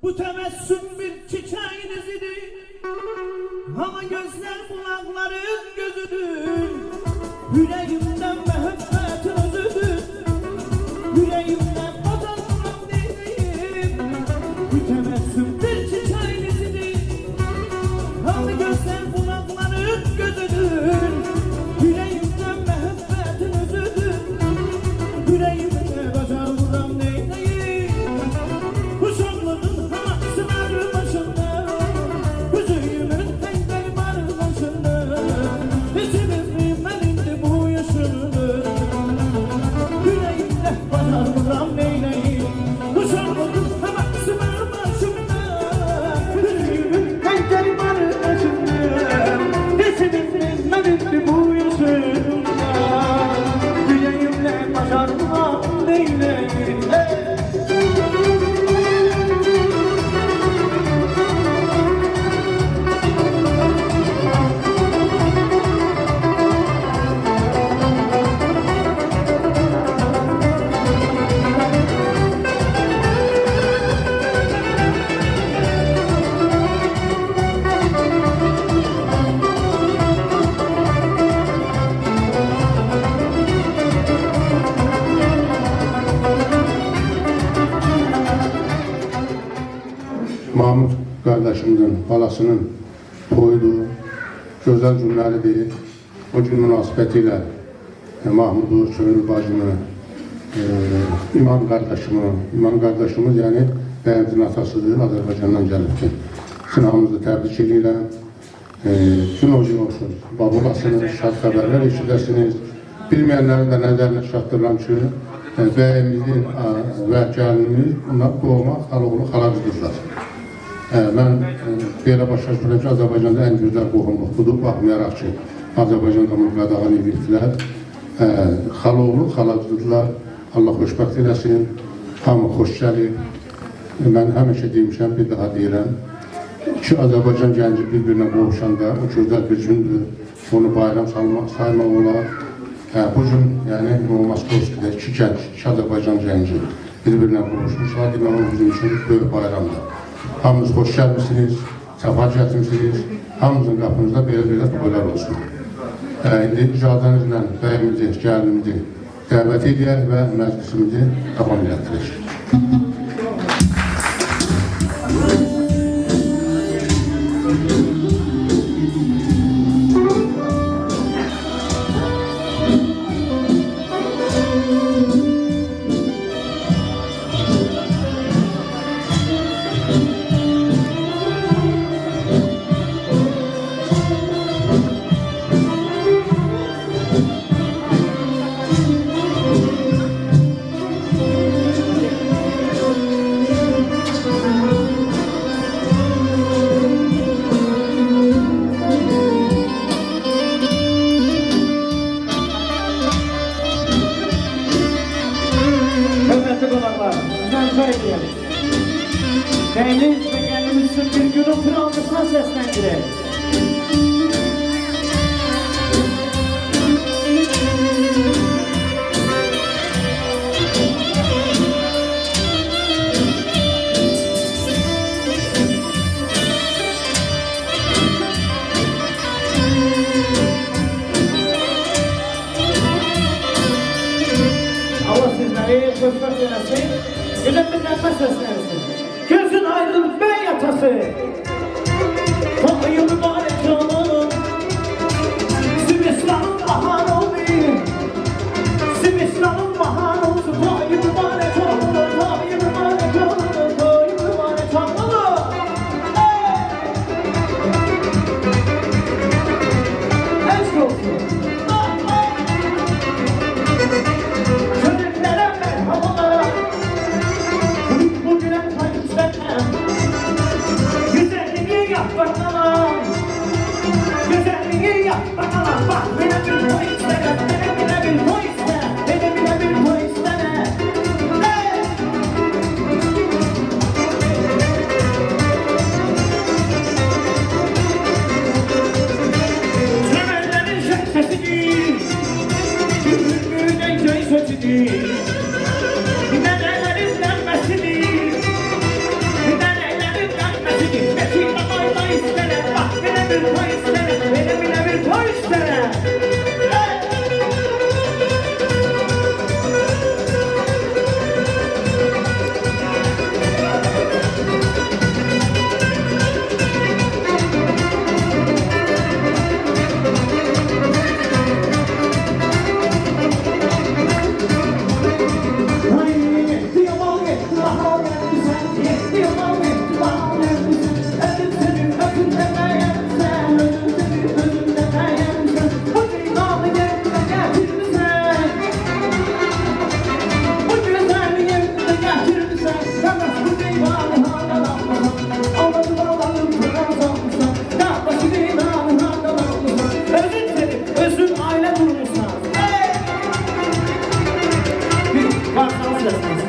Bu tebessüm bir çiçeğin izidir, ama gözler kulakların gözüdür. Yüreğimden mühabbetin özüdür, yüreğimden bozulmam değilim. Bu tebessüm bir çiçeğin izidir, ama gözler kulakların gözüdür. Yüreğimden mühabbetin özüdür, yüreğimde bozulmam değilim. Bu sonların haksılar başında, yüzüğümün engel var başında. İçimiz benimdi bu yaşını, yüreğimde bozulmam neyleyim. Bu sonların haksılar başında, yüzüğümün engel var başında. İçimiz benimdi bu yaşını, yüreğimde bozulmam neyleyim. Mahmud kardeşimizin, balasının toydu, güzel günleri değil. O gün münasebetiyle Mahmud'u, Şönül bacımı, İmam kardeşimiz yani bəyimizin atasıdır, Azərbaycandan gəlibdir. Sınavımızı təbrik edirəm. Gün hoca olsun, babulasınız, şad xəbərlər eşidəsiniz. Bilməyənlərin də nəzərinə çatdırıram ki, bəyimizin və gəlinimiz doğma xaloğlu xalacıdırlar. Mən belə başa düşürəm ki, Azərbaycanda ən gözəl qohumluqdur, baxmayaraq ki, Azərbaycanda bunu qadağan edirdilər. Xaloğlu xalacıdırlar, Allah xoşbəxt eləsin, hamı xoş gəlib. Mən həmişə demişəm, bir daha deyirəm ki, Azərbaycan gənci bir-birinə qovuşanda o gözəl bir gündür, onu bayram saymaq olar. Bu gün, yəni Moskovski'də iki gənc, iki Azərbaycan gənci bir-birinə qovuşmuşlar, demək o bizim üçün böyük bayramdır. Hamınız xoş gəlmişsiniz, səfa gətirmişsiniz, hamınızın qapınızda belə toylar olsun. İndi icazənizlə bəyimizi, gəlinimizi dəvət edək və məclisimizi davam etdirək. Beyliz ve kendimizin bir günün kralcısına seslendirelim. Allah sizleri hoşbak eylesin, güzel bir nefes seslensin. Gözün aydın bey yatası, Tanrı'yı mübarek canım, Sivrislan'ın bahar olayım, Nenelerin denmesini, nenelerin denmesini. Metin ayda istene, bak bana bir toy istene, bana bir toy istene. Özün aile durmuşsan. Varsanız yazınız.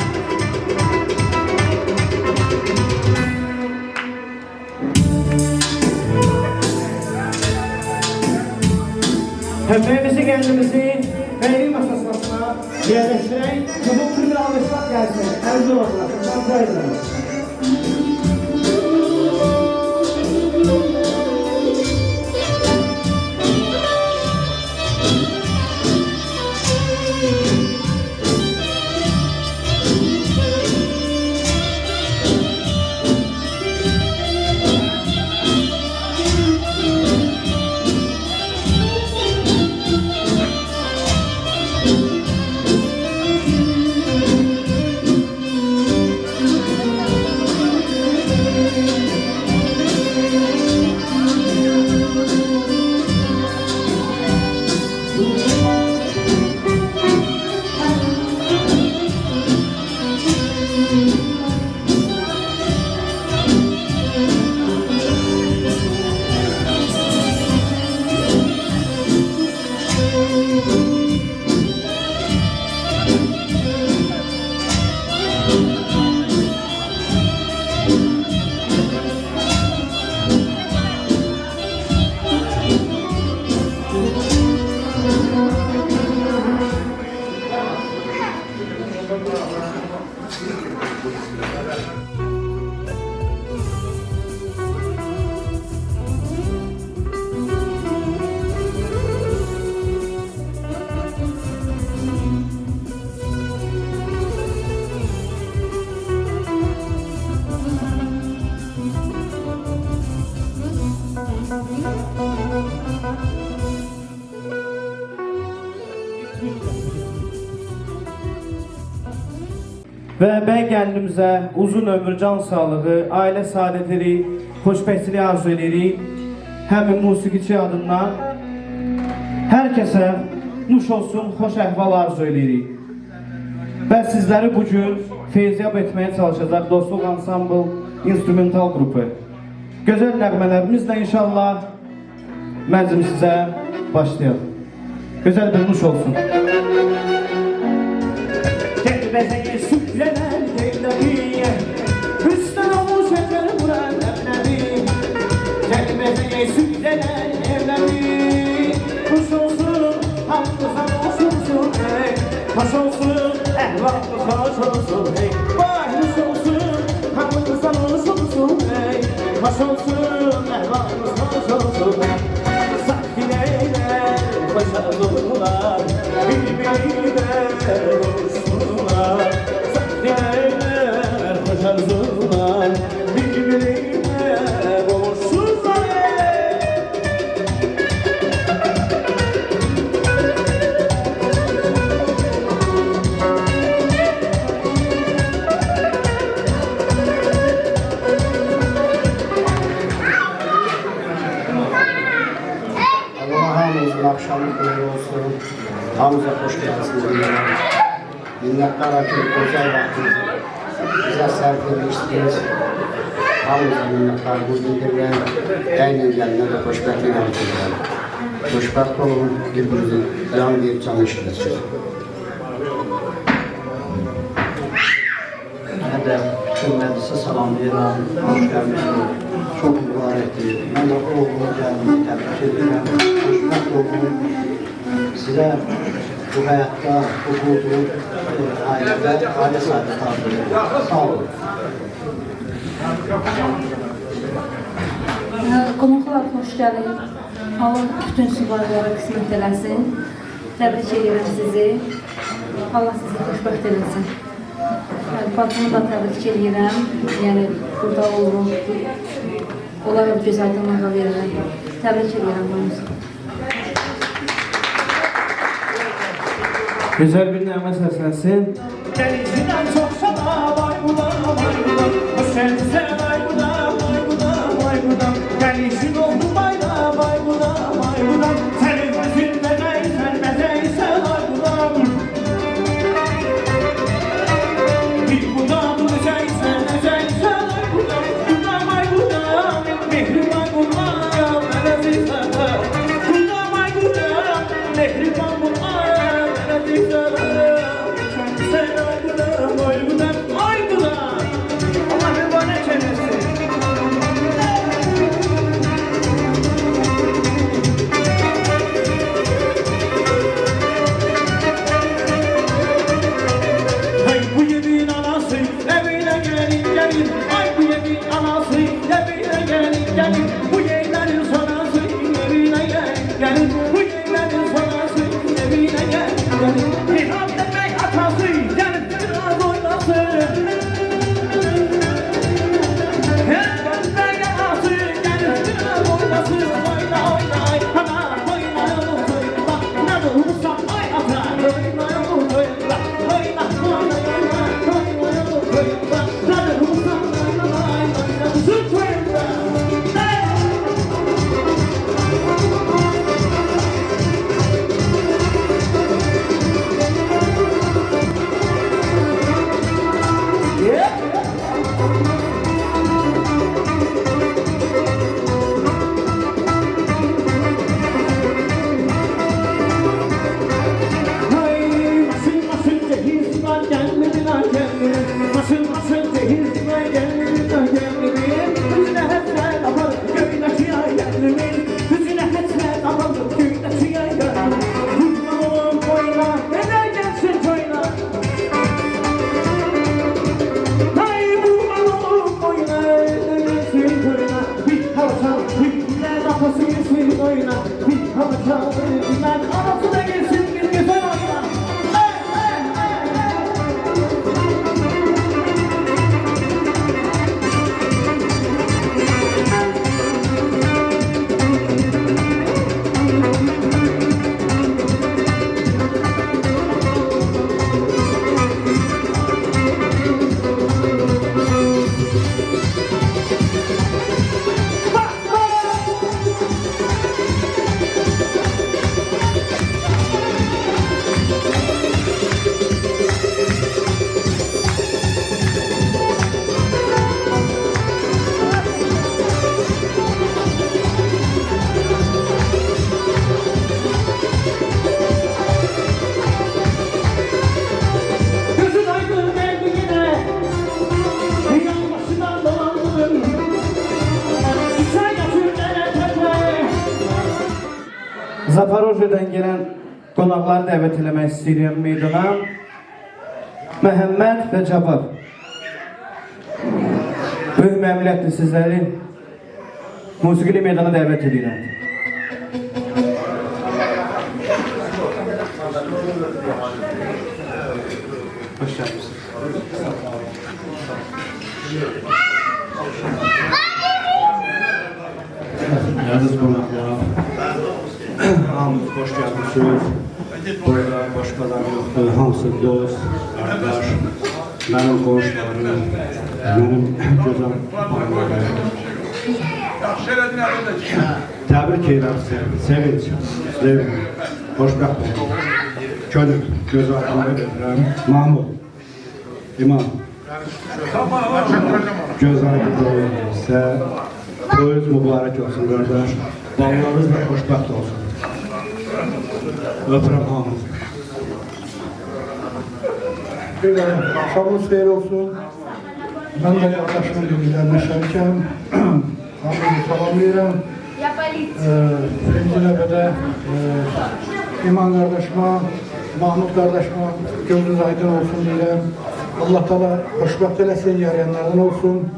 Hepimizi kendimizi veri masasına yerleştirerek çabuk bir alışmak gelsin. Erzurum olasın. Kontrol edelim. Ve ben kendimize uzun ömür, can sağlığı, aile saadetleri, hoşbəxtliyi arzu edirik. Hem musiqiçi adından herkese nuş olsun, hoş əhval arzu edirik. Ve sizleri bugün feyziyab etmeye çalışacak Dostluq Ensemble instrumental grubu. Güzel nəğmələrimizlə inşallah məclisimizə başlayalım. Güzel bir nuş olsun. Bezeye sütlenen devleriye Üstten olmuş ecer buran evleri Bezeye sütlenen evleri Hoş olsun, hakkısan hoş olsun hey Hoş olsun, ehvalımız hoş olsun hey Vay hoş olsun, hakkısan hoş olsun hey Hoş olsun, ehvalımız hoş olsun hey Sakkineyle başarılılar Birbirine olsunlar Sakkineler başarılılar Birbirine olsunlar Akşamlık böyle olsun. Hamza hoş geldiniz. Minnettar çok güzel vaktinizi bize sarf etmiştiniz. Hamza minnettar bu bildirgen aynen gelene de hoşbehtlik arzular. Hoşbeht olun, birbirinizi yan bir can işlesin. Ben de bütün meclise salamlayıram. Hoş gelmişsiniz. Çok mübarektir. Ben de oğlumu geldim, tebrik ederim. Hoşbeht olun. Size bu hayatta, bu ve aile saadeti arzulayın. Sağ olun. Qonaqlar xoş gəldin. Allah bütün süvarlara qismət eləsin. Təbrik edirəm sizi. Allah sizi xoşbəxt eləsin. Bacımı da təbrik edirəm. Yəni burada olurum. Onlara gözəl qınağa verirəm. Təbrik edirəm bunu. Güzel bir nəğmə səslənsin. Denizden çok sana vay buda vay buda. Bu sense vay buda vay buda vay buda. Denizin oldu bayda vay buda vay buda. Senin gözün bezeysen bezeyse vay buda. Bir buda bu bezeysen bezeyse vay buda. Buda vay buda mehri vay buda. Melezeyse buda vay buda mehri vay buda. Melezeyse Zaporojye'den gelen qonaqları dəvət eləmək istəyirəm meydana. Məhəmməd və Cabbar. Böyük məmnuniyyətlə sizləri musiqili meydana dəvət edirəm. Hoş geldiniz. Aziz qonaqlar, hamınız xoş gəlmişsiniz. Burada başqalar yoxdur, hamısı dost, qardaş, mənim qonşularım, mənim gözəl ailələrım. Təbrik edirəm sizi, sevinç, xoşbəxt olun. Könül, gözəl ailə edirəm. Mahmud, İmam, gözəl sizə toyunuz mübarək olsun qardaş. Ballarınız da xoşbəxt olsun. Öpürəm hamınızı. Akşamınız xeyir olsun. Ben de yaklaşımın bilgilerine şerkem. Hamını salamlayıram. Birinci növbədə İman qardaşıma, Mahmud kardeşime gözünüz aydın olsun deyirəm. Allah Teala xoşbəxt eləsin, yarayanlardan olsun.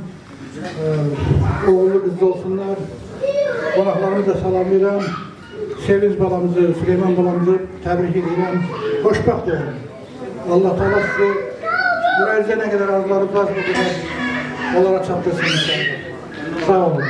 Oğullu qızlı olsunlar. Qonaqlarımı da salamlayıram. Sevinç balamızı, Süleyman balamızı təbrik edirəm. Xoşbəxt olun. Allah Teala sizi müraciə nə qədər arzularınız var, bu qədər onlara çatdırsın inşallah. Sağ olun.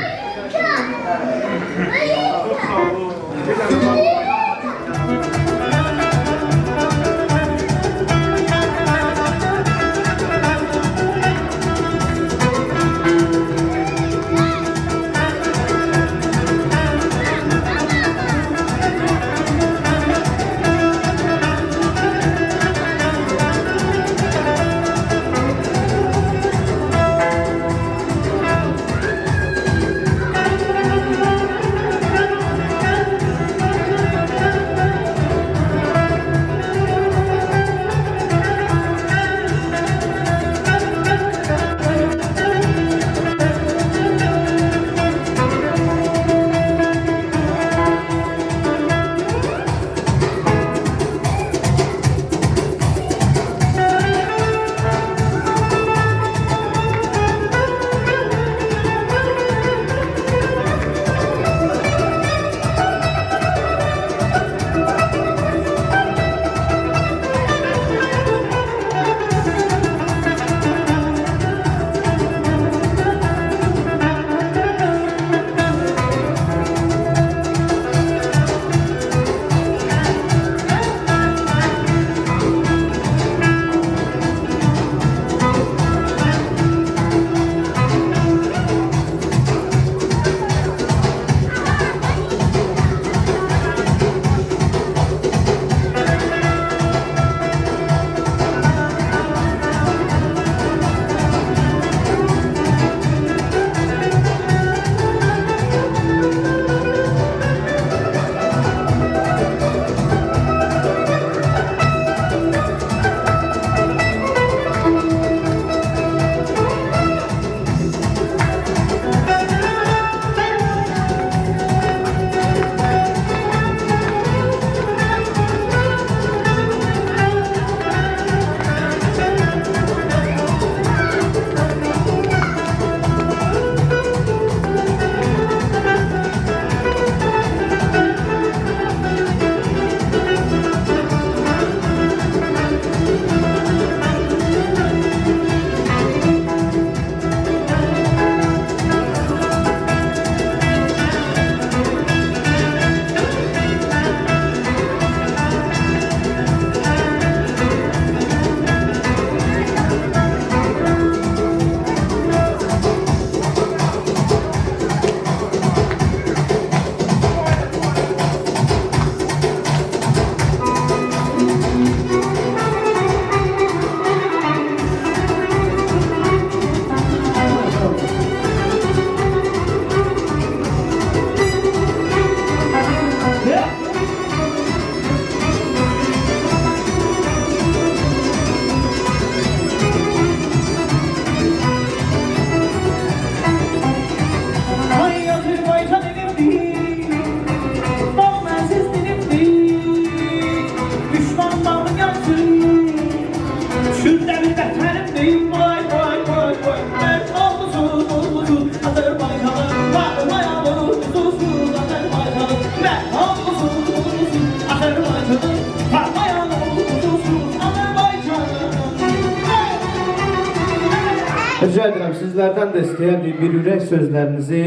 Rica edirəm sizlərdən də istəyərdik bir ürək sözlərinizi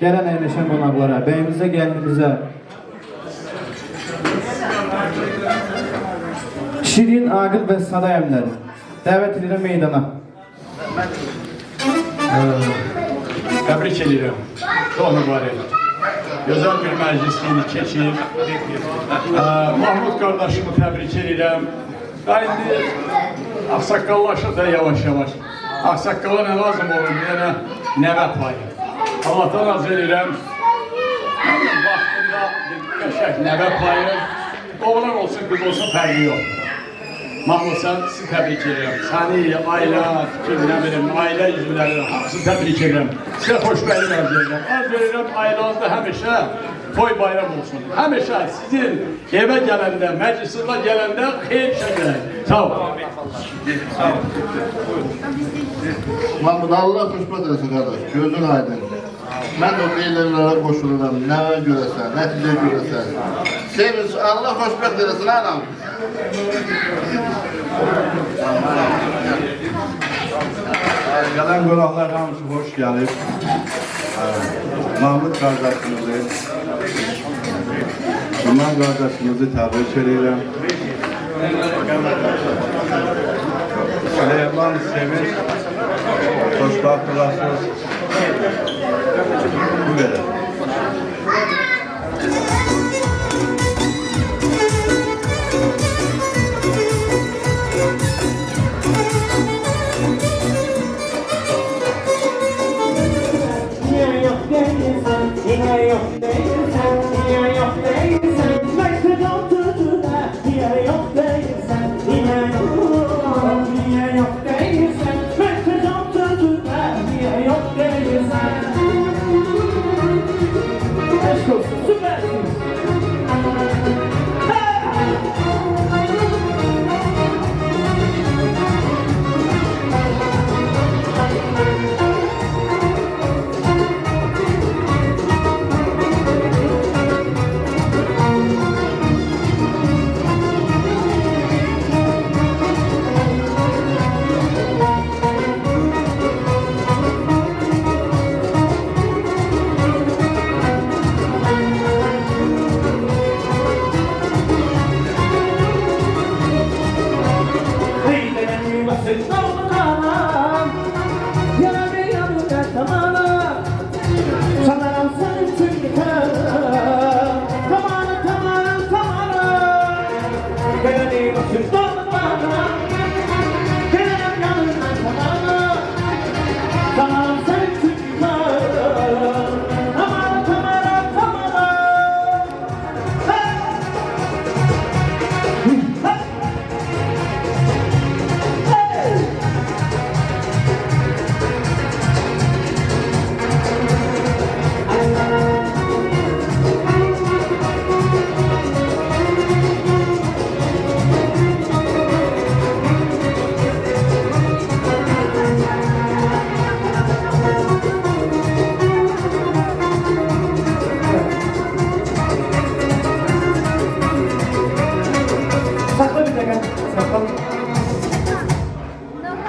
gələn əyləşən qonaqlara, bəyimizə, gəlinimizə şirin, aqil və sada əmləri dəvət edirəm meydana. Təbrik edirəm. Çox mübarək. Gözəl bir məclisini keçir. Mahmud qardaşımı təbrik edirəm. Və indi ağsaqqallaşır da yavaş-yavaş. Ağsaqqala nə lazım olur? Yəni nəvə payı. Allahdan arz edirəm. Vaxtında bir qəşək nəvə payı. Oğlan olsun, qız olsun, fərqi yox. Mahmud, sizi təbrik edirəm. Səni, ailə, nə bilim, ailə üzvləri, hamısı təbrik edirəm. Sizə xoşbəxtlik arz edirəm. Arz edirəm, ailənizdə həmişə toy bayram olsun. Həmişə sizin evə gələndə, məclisinə gələndə xeyir şəkillər. Sağ olun. Mahmud, Allah xoşbəxt eləsin qardaş, gözün aydın. Mən də o deyilənlərə qoşuluram, nə görəsən, nəticə görəsən. Sevinç, Allah xoşbəxt eləsin, anam. Gələn qonaqlar hamısı hoş gəlib. Mahmud qardaşımızı, Numan qardaşımızı təbrik edirəm. Süleyman Sevinç, xoşbəxt olasınız. Bu qədər.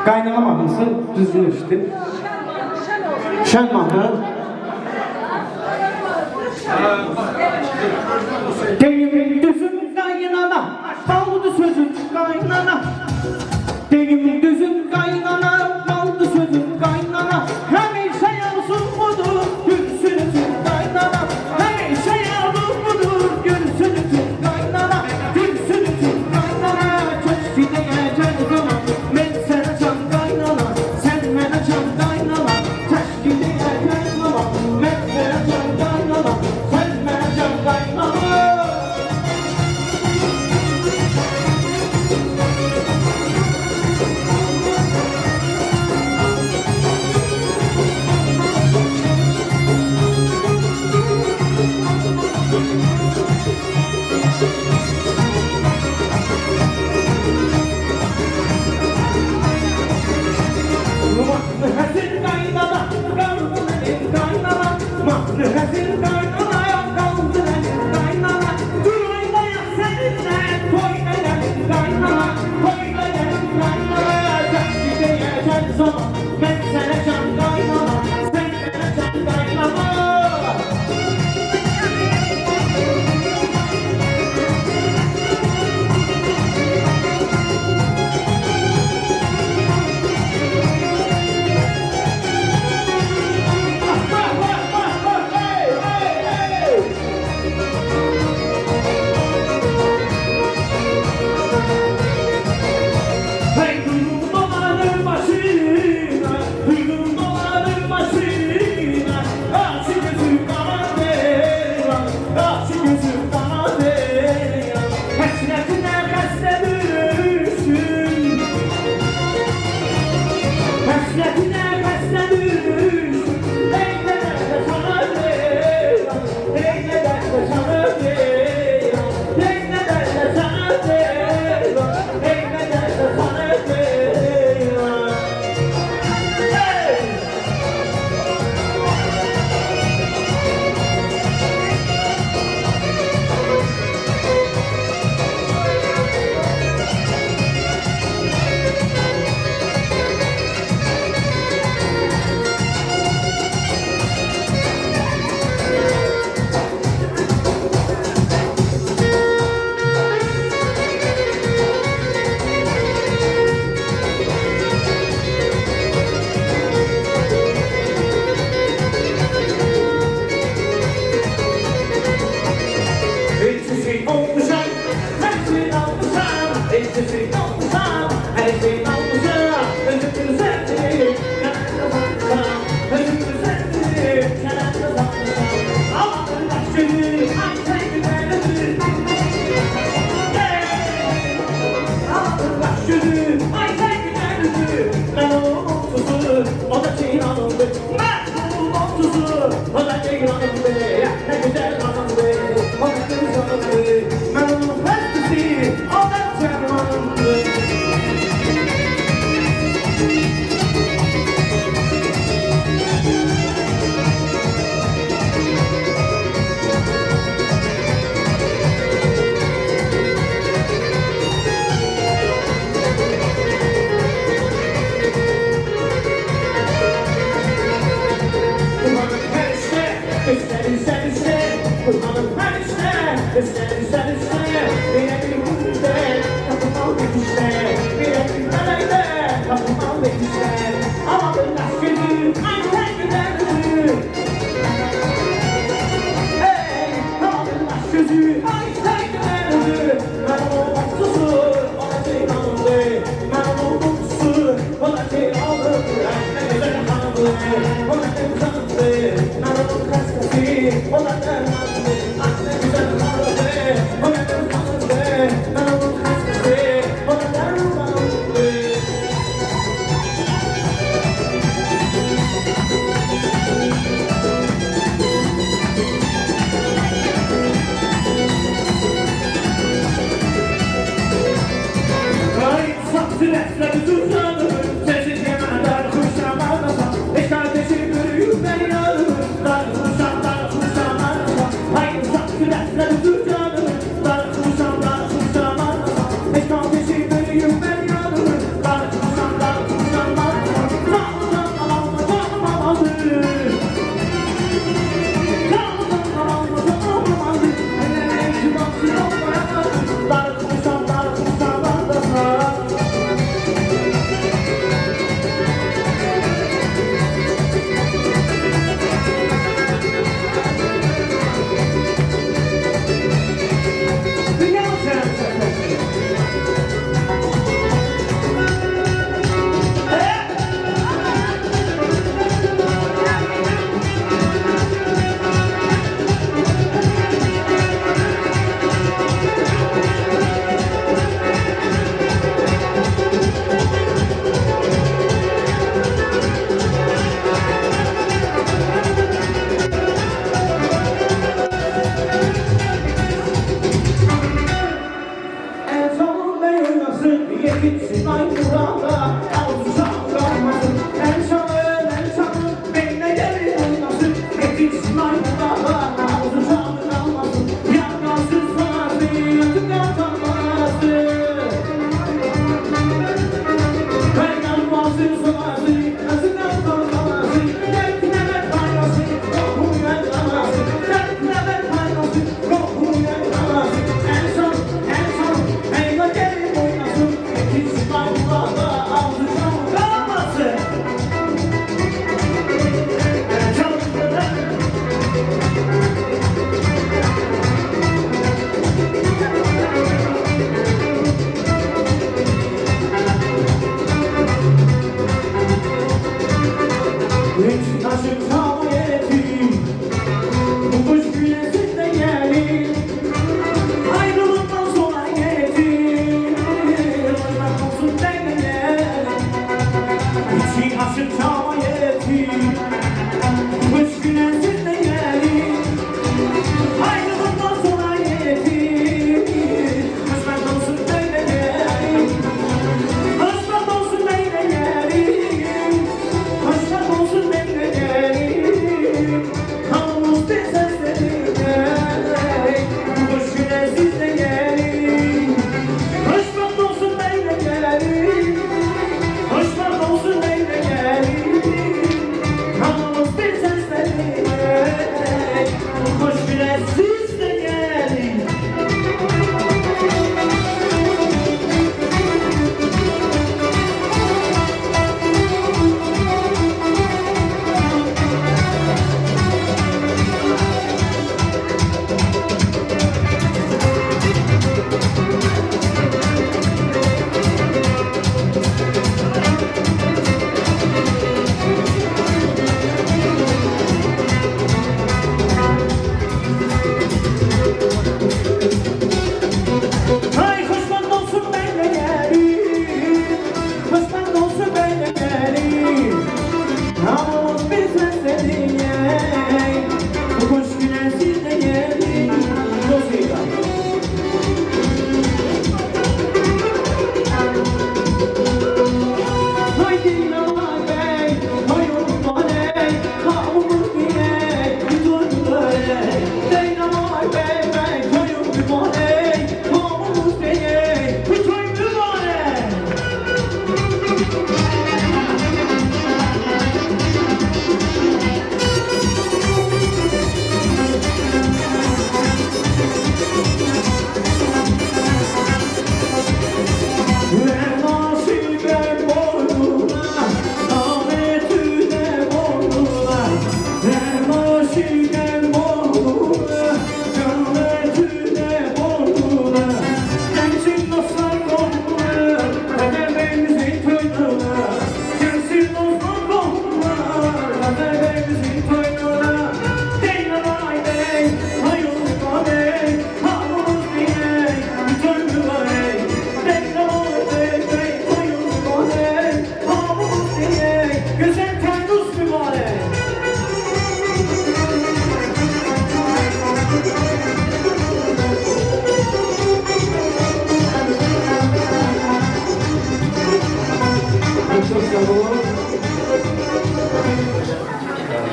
Qaynana mahnısı düzgün işitdim. Şən mahnı. Deyimin düzün qaynana, qaldı sözün qaynana. Deyimin düzün qaynana, qaldı sözün qaynana. Həmişə yazın budur, gülsün üçün qaynana. Həmişə yazın budur, gülsün üçün qaynana. Gülsün üçün qaynana, köşkü deyəcək zaman. Mən sənə can qaynana, sən mənə can qaynana. Köşkü deyəcək zaman. Mən sənə can qaynana, sən mənə can qaynana. Mahlı həzin qaynana, qaldı mənim qaynana. Mahlı həzin qaynana, qaldı mənim qaynana. Toynayaq səninlə, toynayaq qaynana. Toynayaq qaynana, kəşki deyəcək zaman. Mən sənə can qaynana, sən mənə can qaynana. Hey, duyum dolanır başı, o da ceylanımdı. Merhum otuzur, o da ceylanımdı. Ne güzel hanımdı, o da kızanımdı. Merhum hepsi, o da ceylanımdı.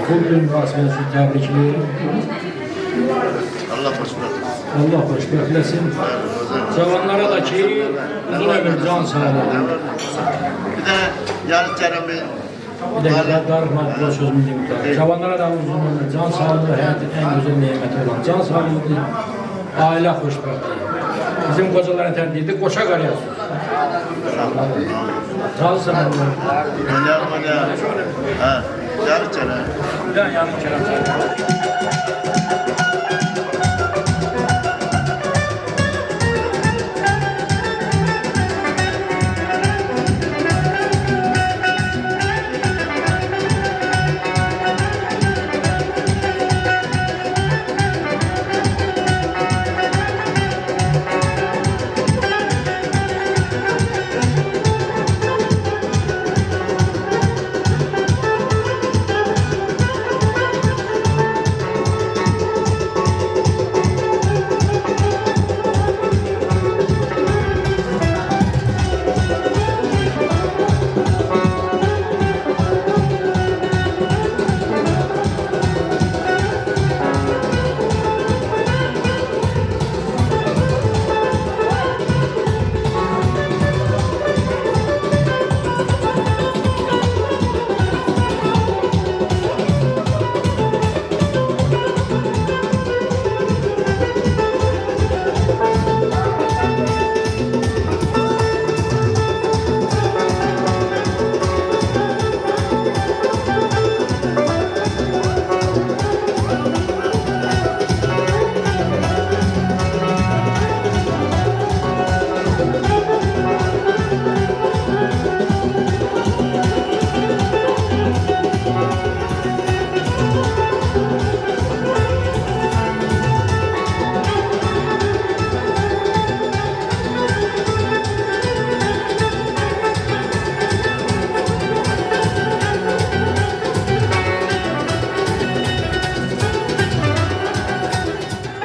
Bu gün münasibətlə təbrikləyirik. Allah xoşbəxt etsin. Allah xoşbəxt eləsin. Cavanlara da ki, uzun ömür, can sağlığı. Bir də yarın cərəmi Bir də darıxmaq bu sözümü deyim. Cavanlara da uzun ömür, can sağlığı həyatın ən gözəl neməti olan can sağlığıdır. Ailə xoşbəxtliyi. Bizim qocaların tərbiyyədə qoşa qarıyasın. Can sağlığı. Yarın cərəmi. Bir də yarın kərəm.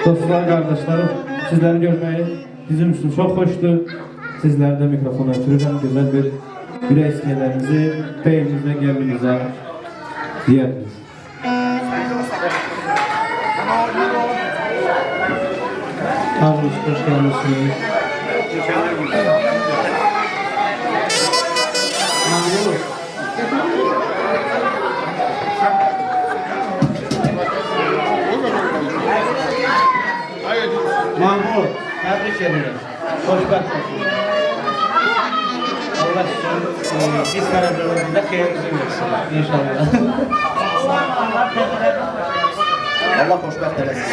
Dostlar, qardaşlarım, sizləri görməyi bizim üçün çox xoşdur. Sizləri də mikrofona ötürürəm, gözəl bir ürək istəyələrinizi beyninizə, qəlbinizə deyərdiniz. Hamınız xoş gəlmişsiniz. Mahmud, təbrik edirəm. Xoşbəxt olsun. Allah sizin biz Qaradağlarında xeyirinizi versin. İnşallah. Allah xoşbəxt eləsin.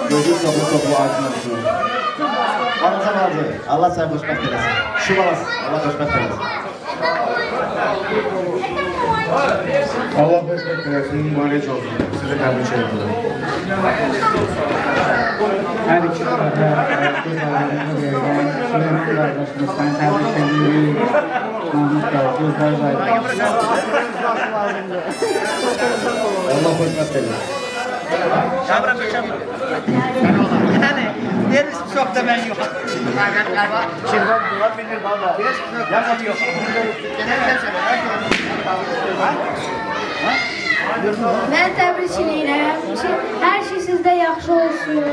Gözün çoxlu aydın olsun. Ramazan Hacı, Allah səni xoşbəxt eləsin. Şubalas, Allah xoşbəxt eləsin. Allah xoşbəxt eləsin, mübarək olsun. Sizi təbrik edirəm. Hər iki sırada göz ağlarını verirəm. Süleyman qardaşımızdan təbrik edirik. Mahmud qardaş, gözləri qaydı. Allah xoşbəxt eləsin. Yani deriz çok da ben yok. Şirvan duvar bilir baba. Yakın yok. Mən təbrik edirəm ki, hər şey sizdə yaxşı olsun.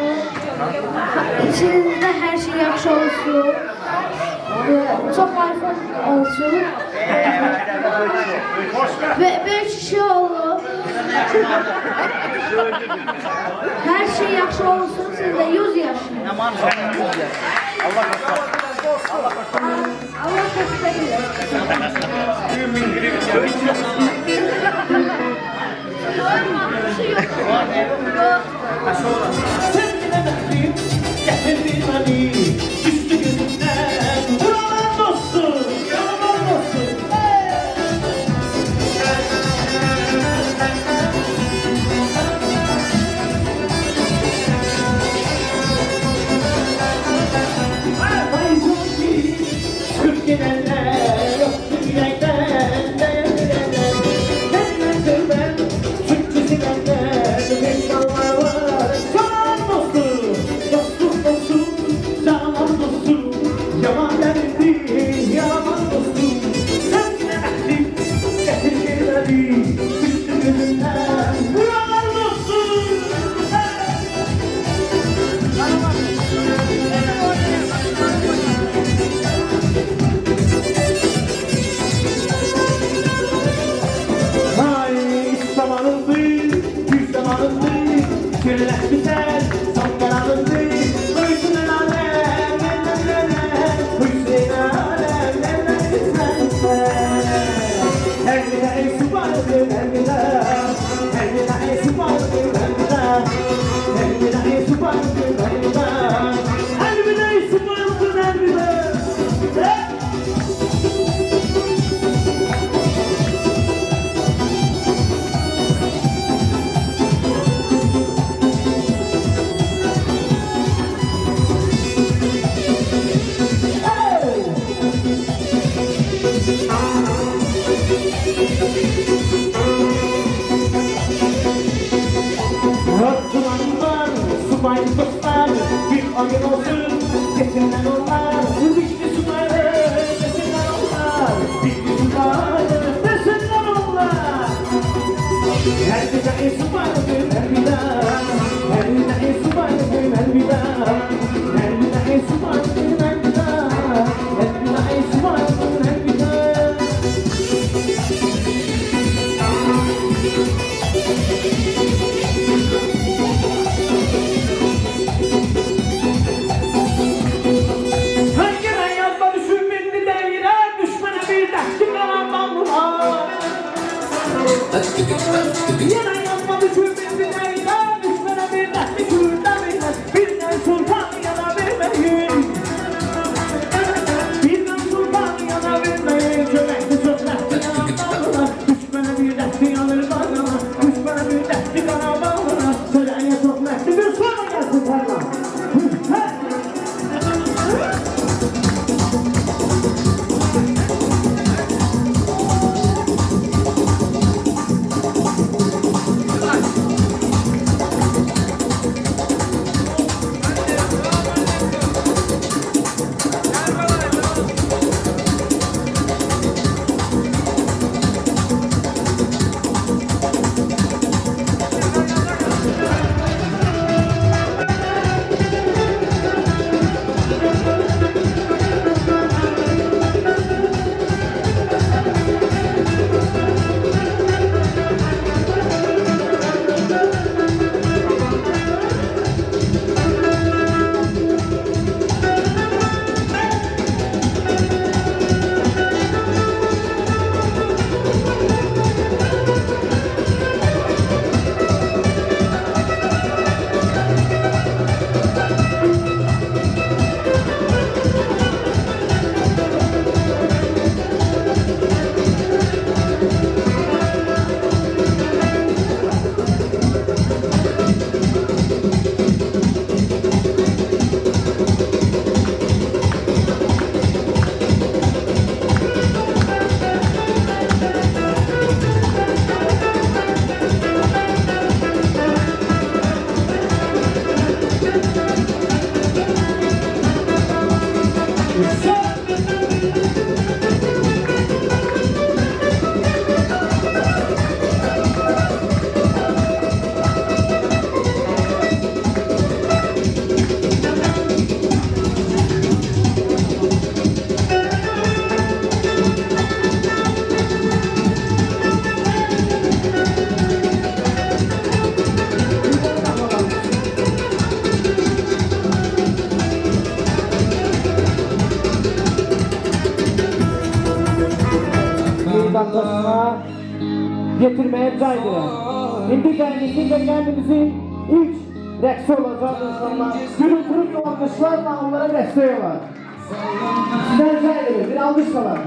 İçinizdə hər şey yaxşı olsun. Çox iPhone olsun. Böyük kişi olun. Hər şey yaxşı olsun, sizdə 100 yaşın. Allah xoşbəxt Yaman Gönlek güzel, son kararındı. Hüsnün alem, Hüsnün alem, elvida ey subhanallah, elvida. Elvida ey subhanallah, elvida. Elvida ey subhanallah, elvida. Elvida ey subhanallah, elvida. Rıdvanlar, subay dostlar, bir oyun olsun, kesinler onlar. Dişli subaylar, desinler onlar. Dişli subaylar, desinler onlar. Elvida ey subaylar, elvida. Elvida ey subaylar, elvida. Elvida ey subaylar, elvida. Elvida ey subaylar, elvida. Hangine yazma düşün bindi devire, düşmana bir dersin yalandan var. Yine yazma düşün bindi devire, düşmana bir dersin kürdemeyle. Birden sultan yana vermeyin. Birden sultan yana vermeyin. Çörekli sözlersin yalandan var. Düşmana bir dersin alır bana. Düşmana bir dersin bana bağlana. Söyleye çok mehdi bir sonra gelsin parla. Bankasına getirmeye caydırır. Şimdi kendisiyle kendimizi ilk reksi olacak insanlar. Gürültülü alkışlarla onlara besliyorlar. Sizden caydırır, bir alkışlar.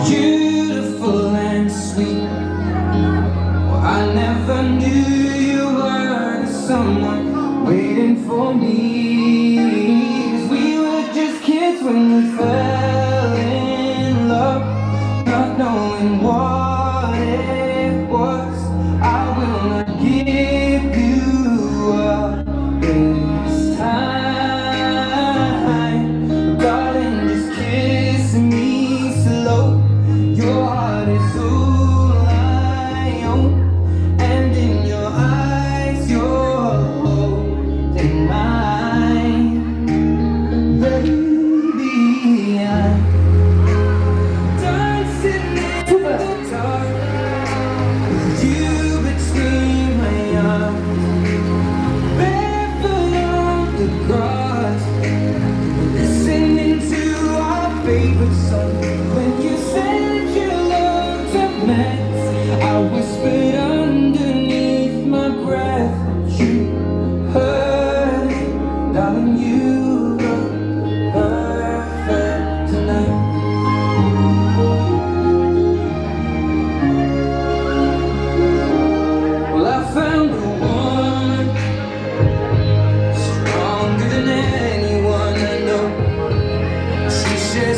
Beautiful and sweet. I never knew you were someone waiting for me. 'Cause we were just kids when we fell in love, not knowing what it was. I will not give you up this time, darling.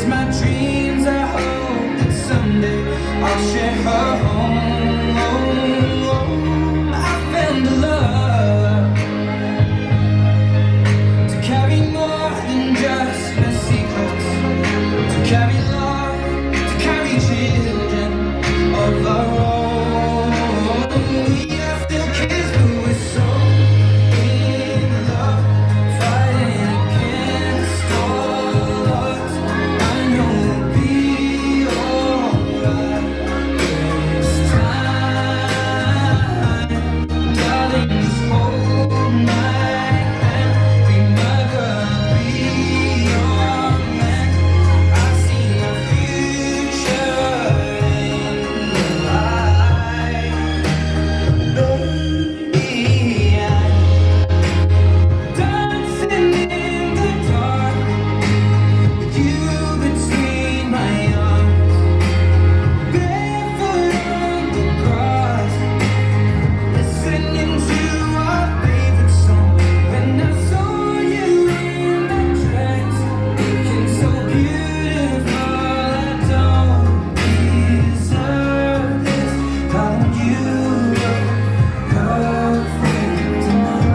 chase my dreams. I hope that someday I'll share her home. I found a love to carry more than just my secrets, to carry love, to carry children of our own. We are still kids, but we're so in love, fighting against all odds. I know we'll be alright this time. Darling, just hold my hand. Be my girl, be your man. I see my future in the light. Baby, I'm dancing in the dark with you between my arms, barefoot on the grass, listening to our favorite song. When I saw you in that dress, looking so beautiful, I don't deserve this. Darling, you look perfect tonight.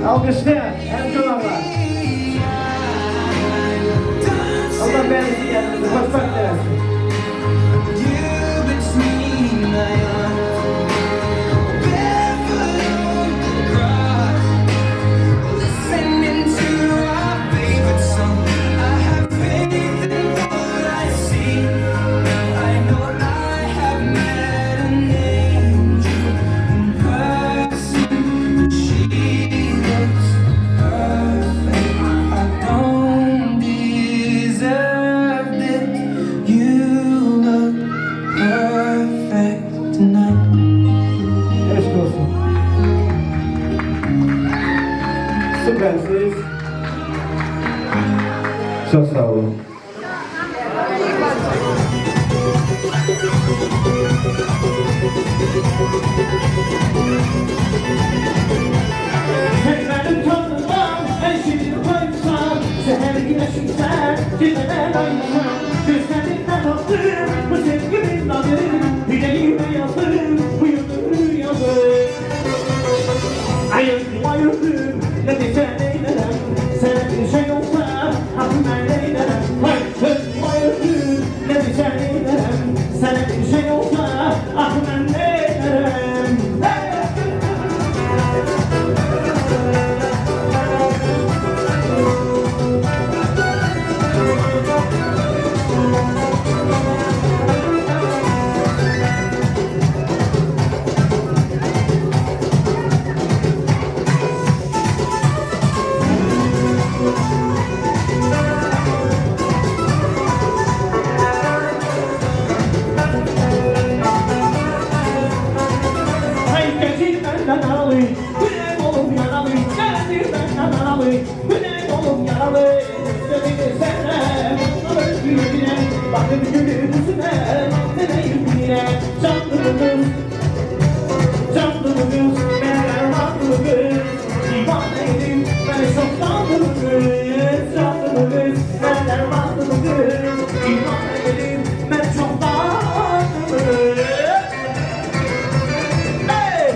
Alkışlayan hem canavlar. Allah beğensin kendinizi. Hoşbak eylesin. You between my arms, barefoot on the grass, listening to our favorite song. I have faith in what I see. Now I know I have met an angel in person. She looks perfect. I don't deserve this. You look perfect tonight. Eşk olsun. Süpersiniz. Çok sağ olun. Gözlerim tanrılar, her şeyi koymuşlar. Seher güneşimsen, geceler aymışlar. Gözlerimden baktım, bu sevgimin adı. Yüreğime yazdım, bu yıldır yazdım. Ayırdım ayırdım, ne desen eylemem. Sana bir şey olsa, aklımdan eylemem. Ayırdım ayırdım, ne desen eylemem. Sana bir şey olsa, aklımdan eylemem. Ay geçin benden aralı, güne olup yaralı. Geldi benden aralı, güne olup yaralı. Gözlerini sevmem, alır yüzüne. Bakın gülü yüzüne, nene yüzüne. Canlı kız, canlı kız. Ben haklı kız, divaneydim. Ben çok canlı kız, canlı kız. Ben haklı kız, divaneydim. Ben çok canlı kız. Hey!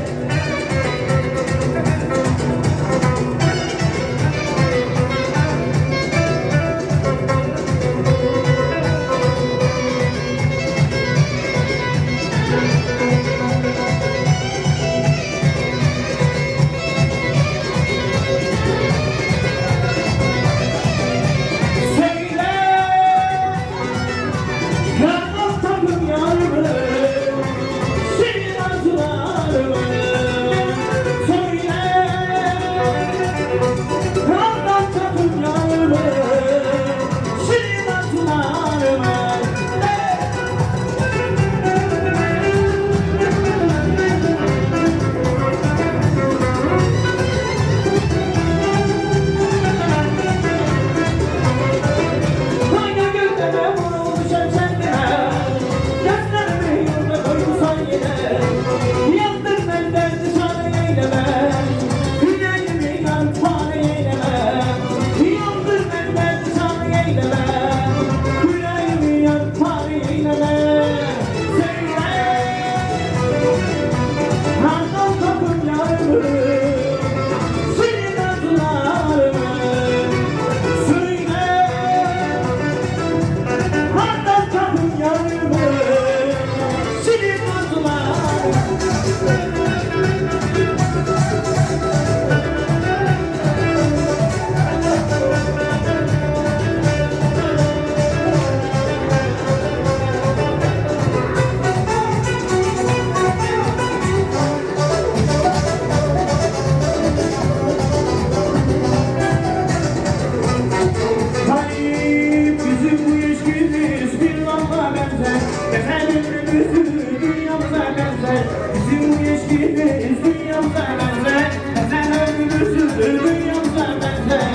ömrümüzü dünyamıza benzer. Bizim geçtiğimiz dünyamıza benzer. Sen ömrümüzü dünyamıza benzer.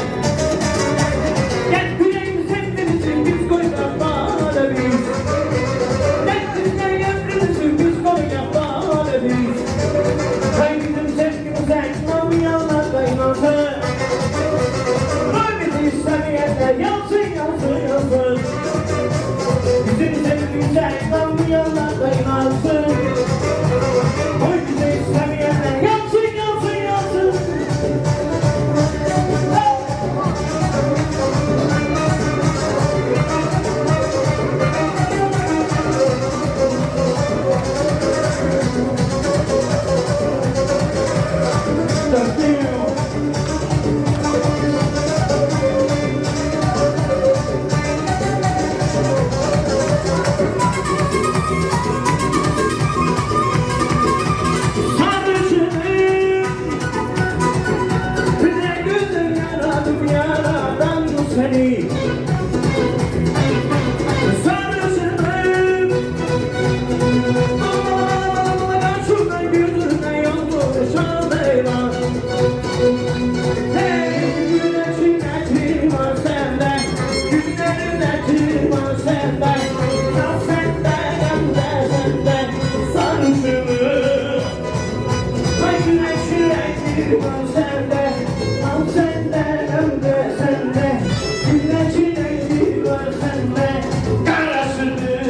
Gel güleğim sevdiğimizin biz koyacak bana biz. Gel ömrümüzü biz koyacak bana biz. Hay bizim sevgimize inanmayanlar inansın. Hay bizi istemeyenler yansın yansın yansın. Bizim sevgimize inanmayanlar da inansın. Hay bizi istemeyenler yansın yansın yansın. Seni sarışınım Allah'ım şuradan gözüne yanmış ağlayma. Hey güneşin eti var sende, günlerin eti var sende. Ya sende hem de sende sarışınım. Hay güneşin eti var sende, hem sende hem de sende. Güneşin eti var sende, karasını.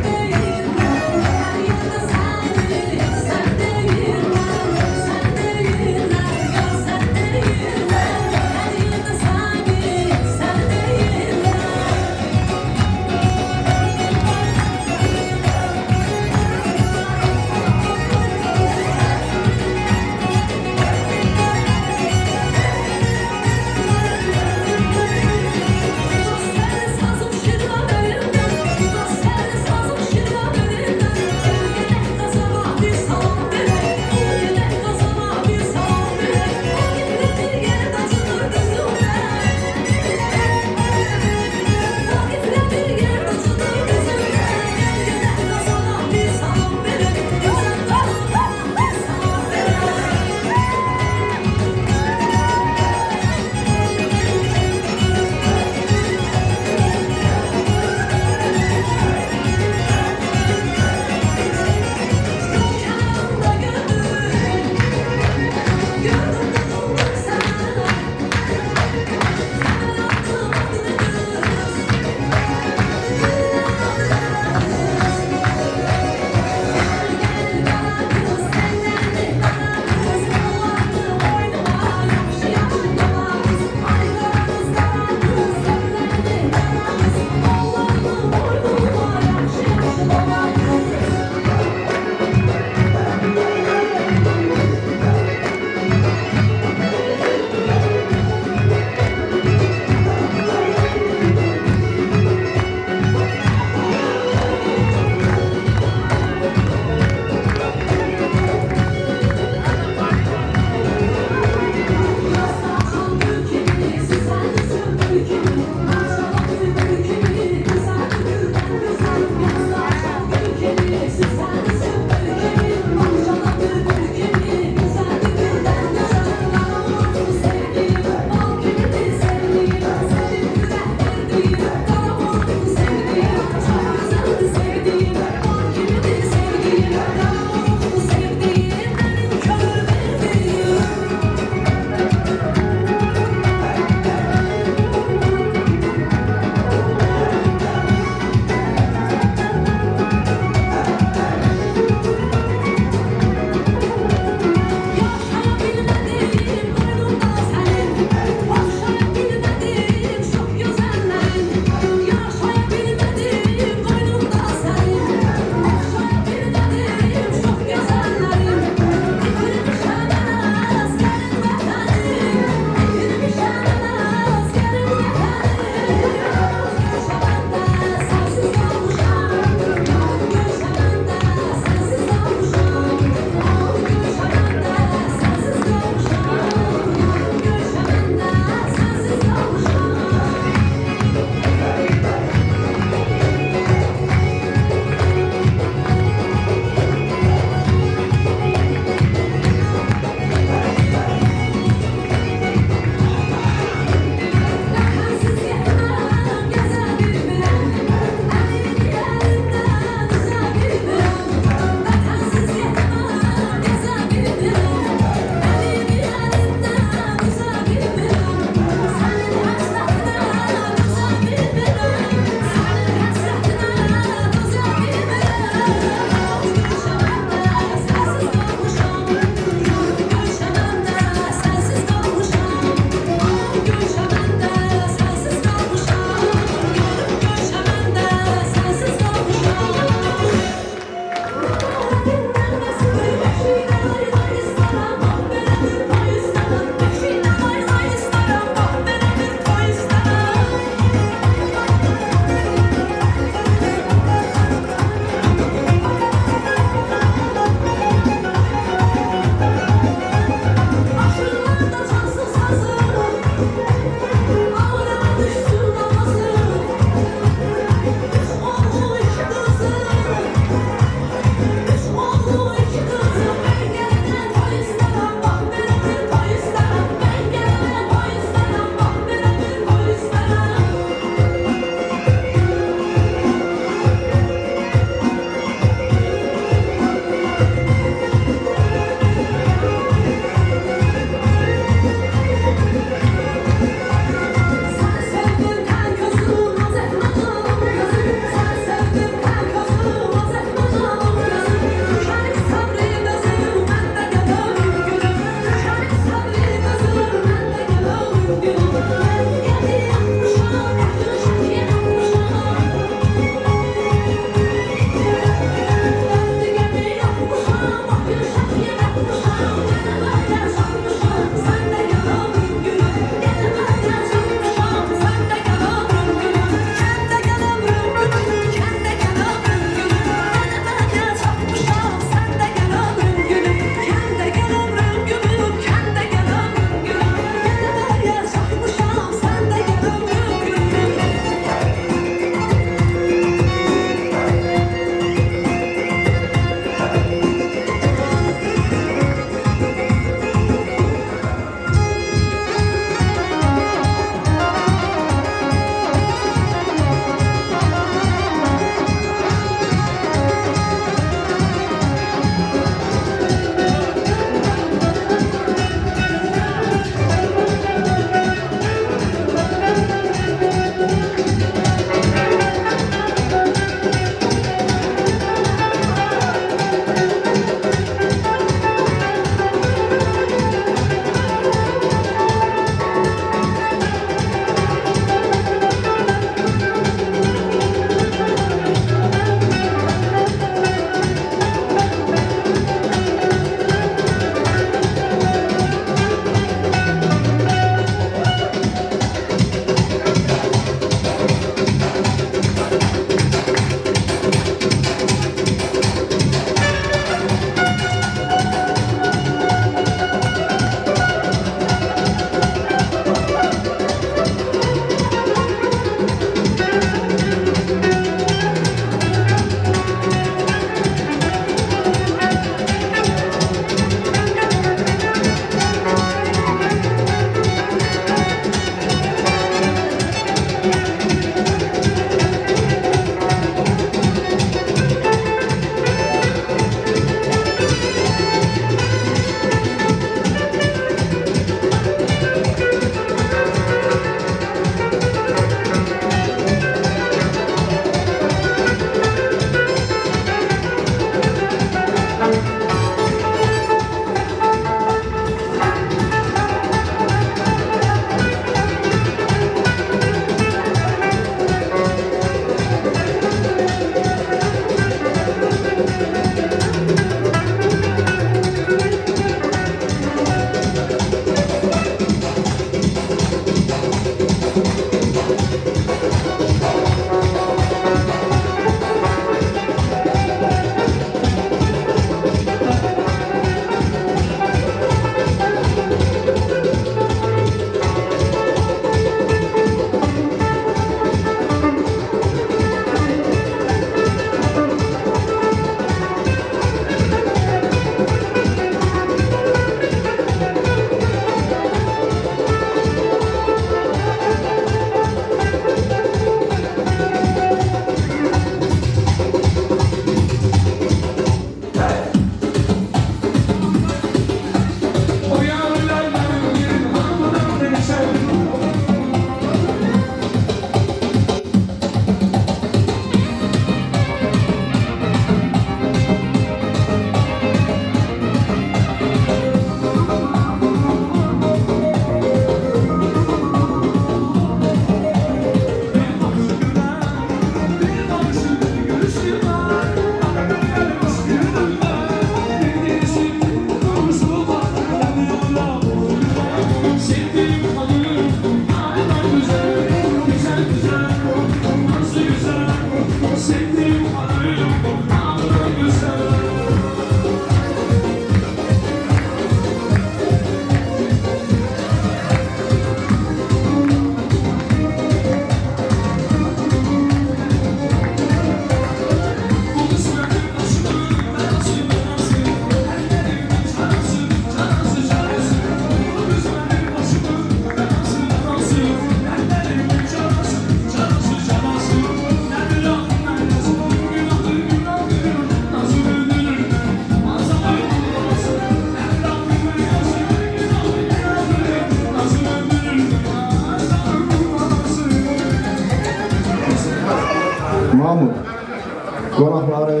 Qonaqları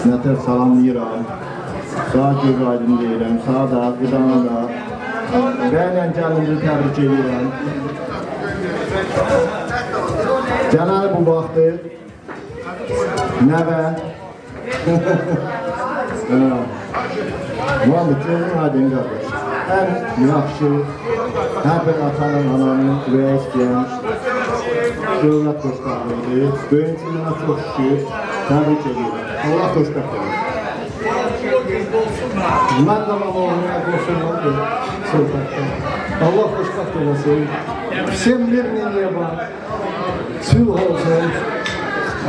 nətər salamlayıram. Sağ göz aydın deyirəm, sağ da, qıdana da. Bəylə gəlinizi təbrik edirəm. Cənəli bu vaxtı nəvə Muhammed gözün aydın qardaş. Ən yaxşı, hər bir atanın, ananın ürəyə istəyən dövlət xoşbəxtliydi. Böyüncülüğünə çox şükür, təbrik edirəm. Allah xoşbəxt olsun. Mən də bana olmaya qoşulmadım söhbətdə. Allah xoşbəxt olasın. Всем мир неба, sülh olsun.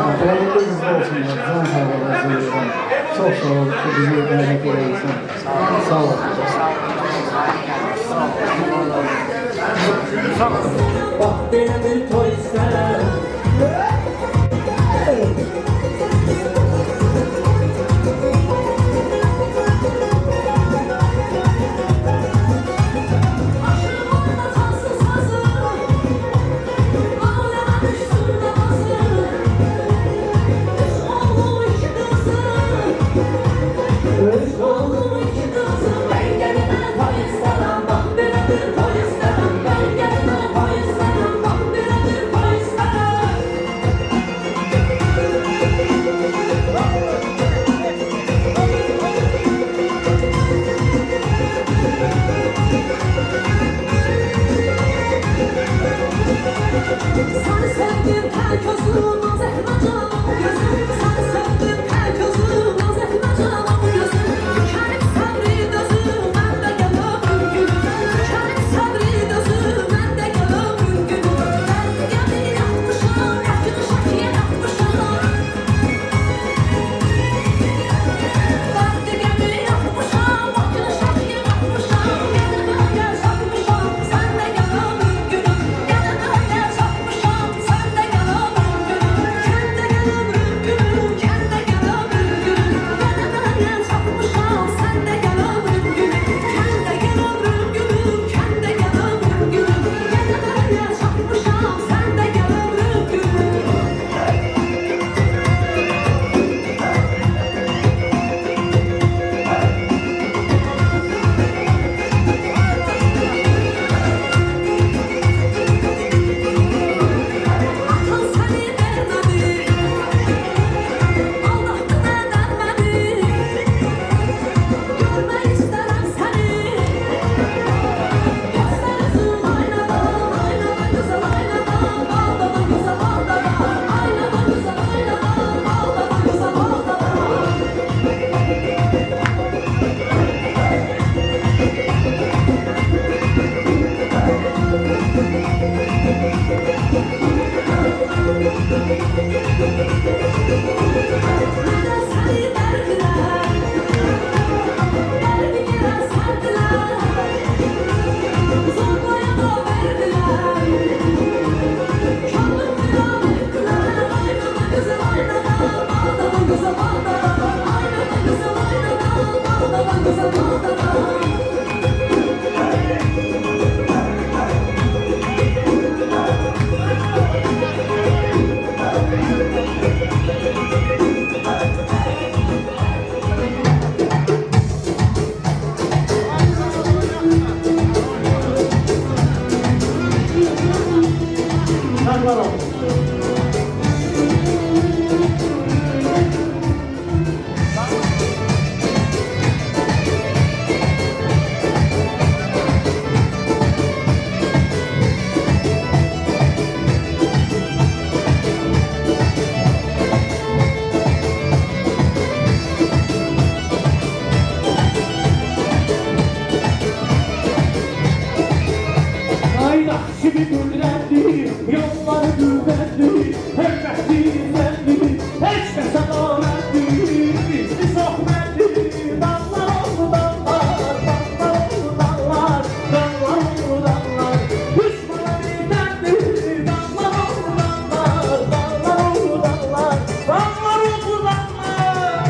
Onurlu bizdə olsunlar, can sağlığı. Çox sağ ol ki, bizi dəvət edirsən. Sağ ol. Bak belə bir toy istərəm. Səni sevdim hər közüm, nazətmə canım gözüm. Səni sevdim hər közüm, nazətmə canım gözüm. Tükənib səbri dözüm, mən də gələm günüm. Tükənib səbri dözüm, mən də gələm günüm. Dərdi gəmi yatmışam, yaxını şəkiyə yatmışam. Dərdi gəmi yatmışam, yaxını şəkiyə yatmışam. Gəlmə gəl çatmışam, sən də gələm günüm. Gəlmə gəl çatmışam, sən də gələm günüm. Kəndə gələm günüm, kəndə gələm günüm. Gəlmə gəl çatmışam, sən də gələm günüm. Kəndə gələm günüm, kəndə gələm günüm. Gəlmə gəl çatmışam, sən də gələm günüm. Atan səni vermədi, aldatdı nədənmədi. Görmək istərəm səni, göstər üzün aynadan, aynadan gözəl aynadan, aldadan gözəl aldadan, aynadan gözəl aynadan, aldadan gözəl aldadan. Mənə səni verdilər, qəlbimə sərdilər, zorlaya da verdilər. Könlüm viran etdilər, aynadan gözəl aynadan, aldadan gözəl aldadan, aynadan gözəl aynadan, aldadan gözəl aldadan. Ay nakşimi qüdrətli, yolları qüvvətli, hörmətli, izzətli, heç də sədalətli, bizi sohbətli, dallar oldu dallar, dallar oldu dallar, dallar oldu dallar, düşmana bidətli, dallar oldu dallar, dallar oldu dallar, dallar oldu dallar.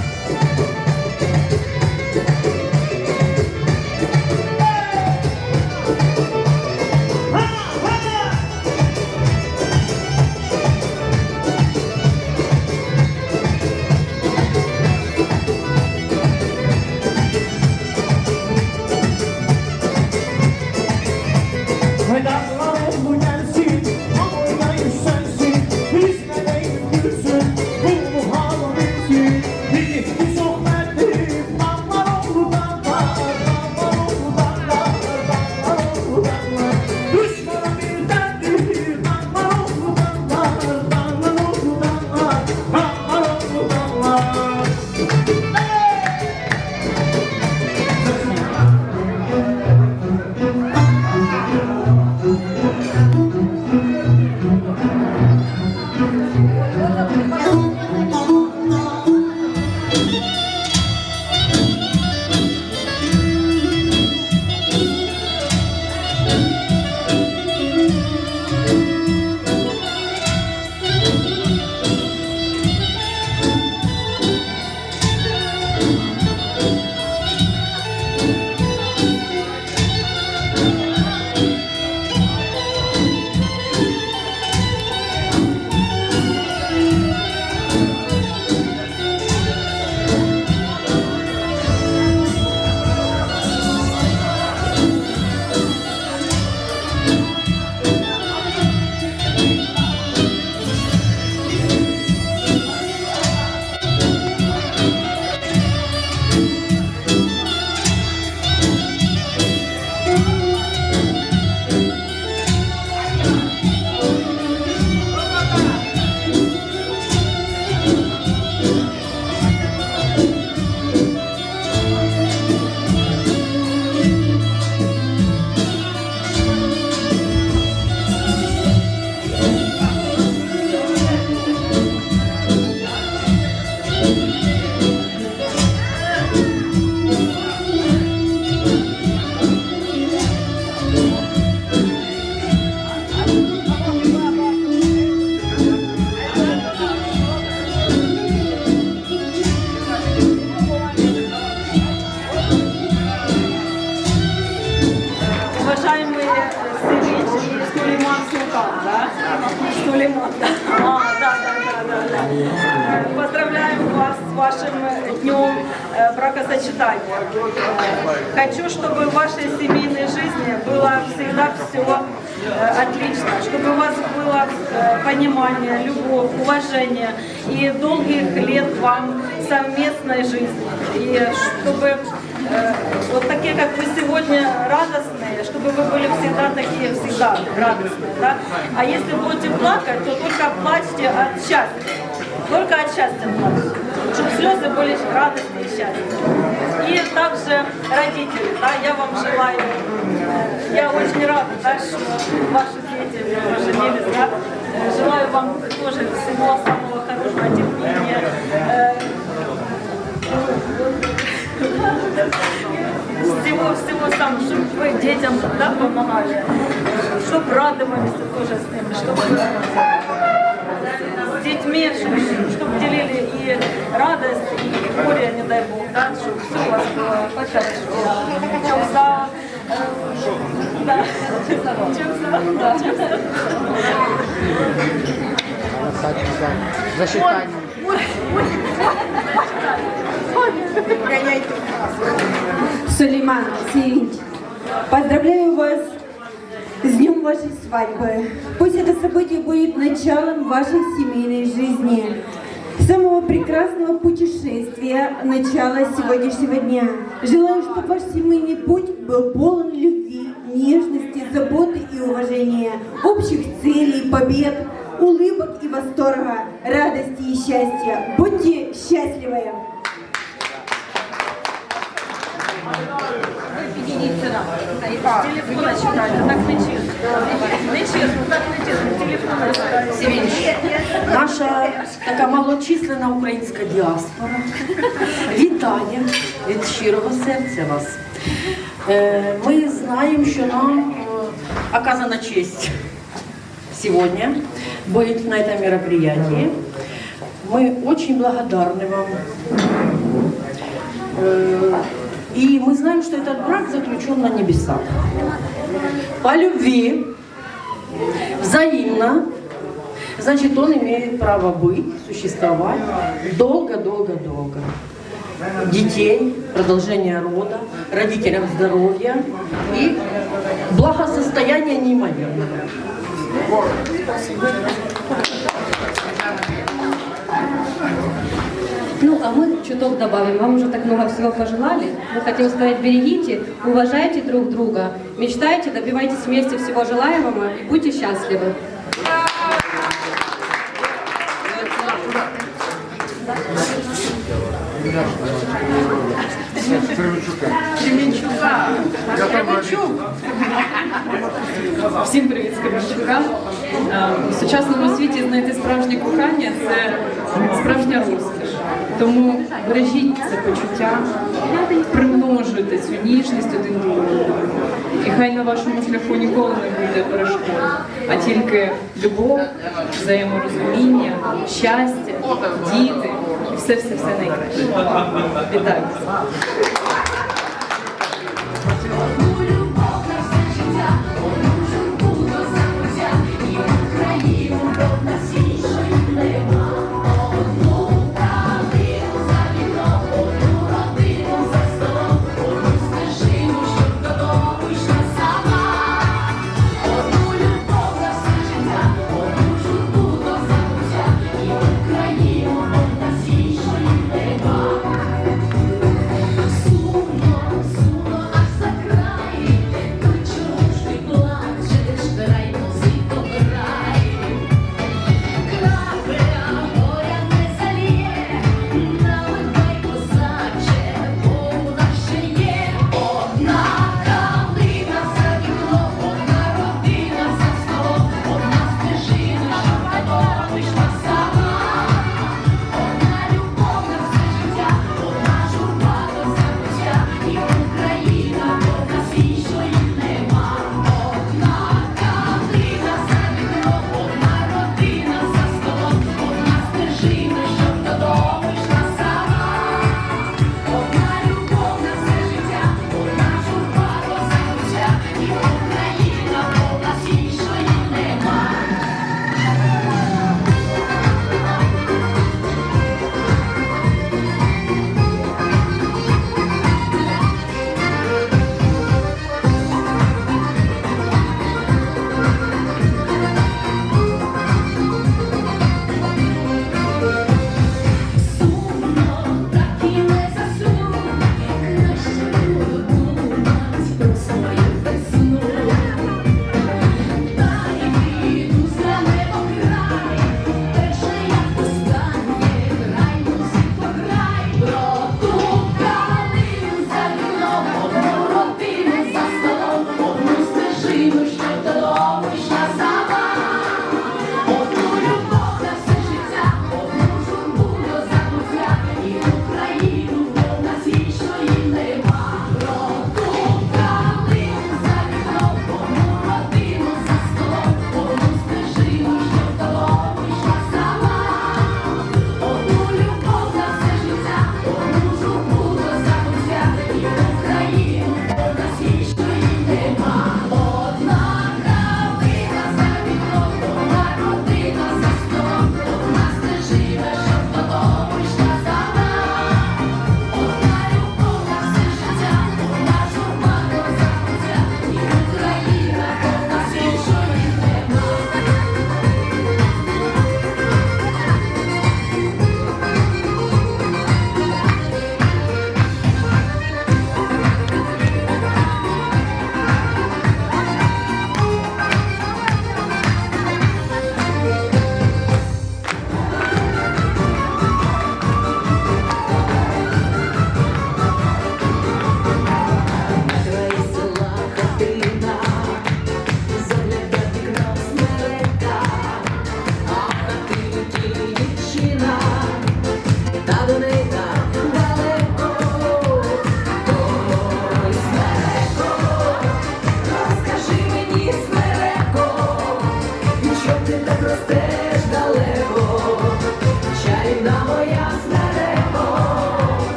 бракосочетания. Хочу, чтобы в вашей семейной жизни было всегда все отлично, чтобы у вас было понимание, любовь, уважение и долгих лет вам совместной жизни. И чтобы вот такие, как вы сегодня, радостные, чтобы вы были всегда такие, всегда радостные. Да? А если будете плакать, то только плачьте от счастья. Только от счастья плачьте. Чтобы слезы были радостные и счастья. И также родители, да, я вам желаю, я очень рада, да, что ваши дети поженились, да, желаю вам тоже всего самого хорошего, терпения, всего самого, чтобы вы детям, да, помогали, чтобы радовались тоже с ними, чтобы с детьми, чтобы делили и радость, и горе, не дай Бог, да, чтобы все у вас было хорошо. Засчитание. Сулейман Севинч, поздравляю вас с днем вашей свадьбы. Пусть это событие будет началом вашей семейной жизни, самого прекрасного путешествия, начала сегодняшнего дня. Желаю, чтобы ваш семейный путь был полон любви, нежности, заботы и уважения, общих целей, побед, улыбок и восторга, радости и счастья. Будьте счастливы! Телефон читати, так не чесно, так не чесно, телефон Севинч, наша така малочисленна українська діаспора вітає від щирого серця вас. Мы знаем, что нам оказана честь сегодня быть на этом мероприятии. Мы очень благодарны вам. И мы знаем, что этот брак заключен на небесах. По любви, взаимно. Значит, он имеет право быть, существовать долго-долго-долго. Детей, продолжение рода, родителям здоровья и благосостояния неимоверного. Ну, а мы чуток добавим. Вам уже так много всего пожелали. Мы хотим сказать, берегите, уважайте друг друга, мечтайте, добивайтесь вместе всего желаемого и будьте счастливы. Всім привіт з Кременчука. В сучасному світі знайти справжнє кохання – це справжня розкіш. Тому бережіть це почуття, примножуйте цю ніжність один до одного. І хай на вашому шляху ніколи не буде перешкод, а тільки любов, взаєморозуміння, щастя, діти і все-все-все найкраще. Вітаю! Су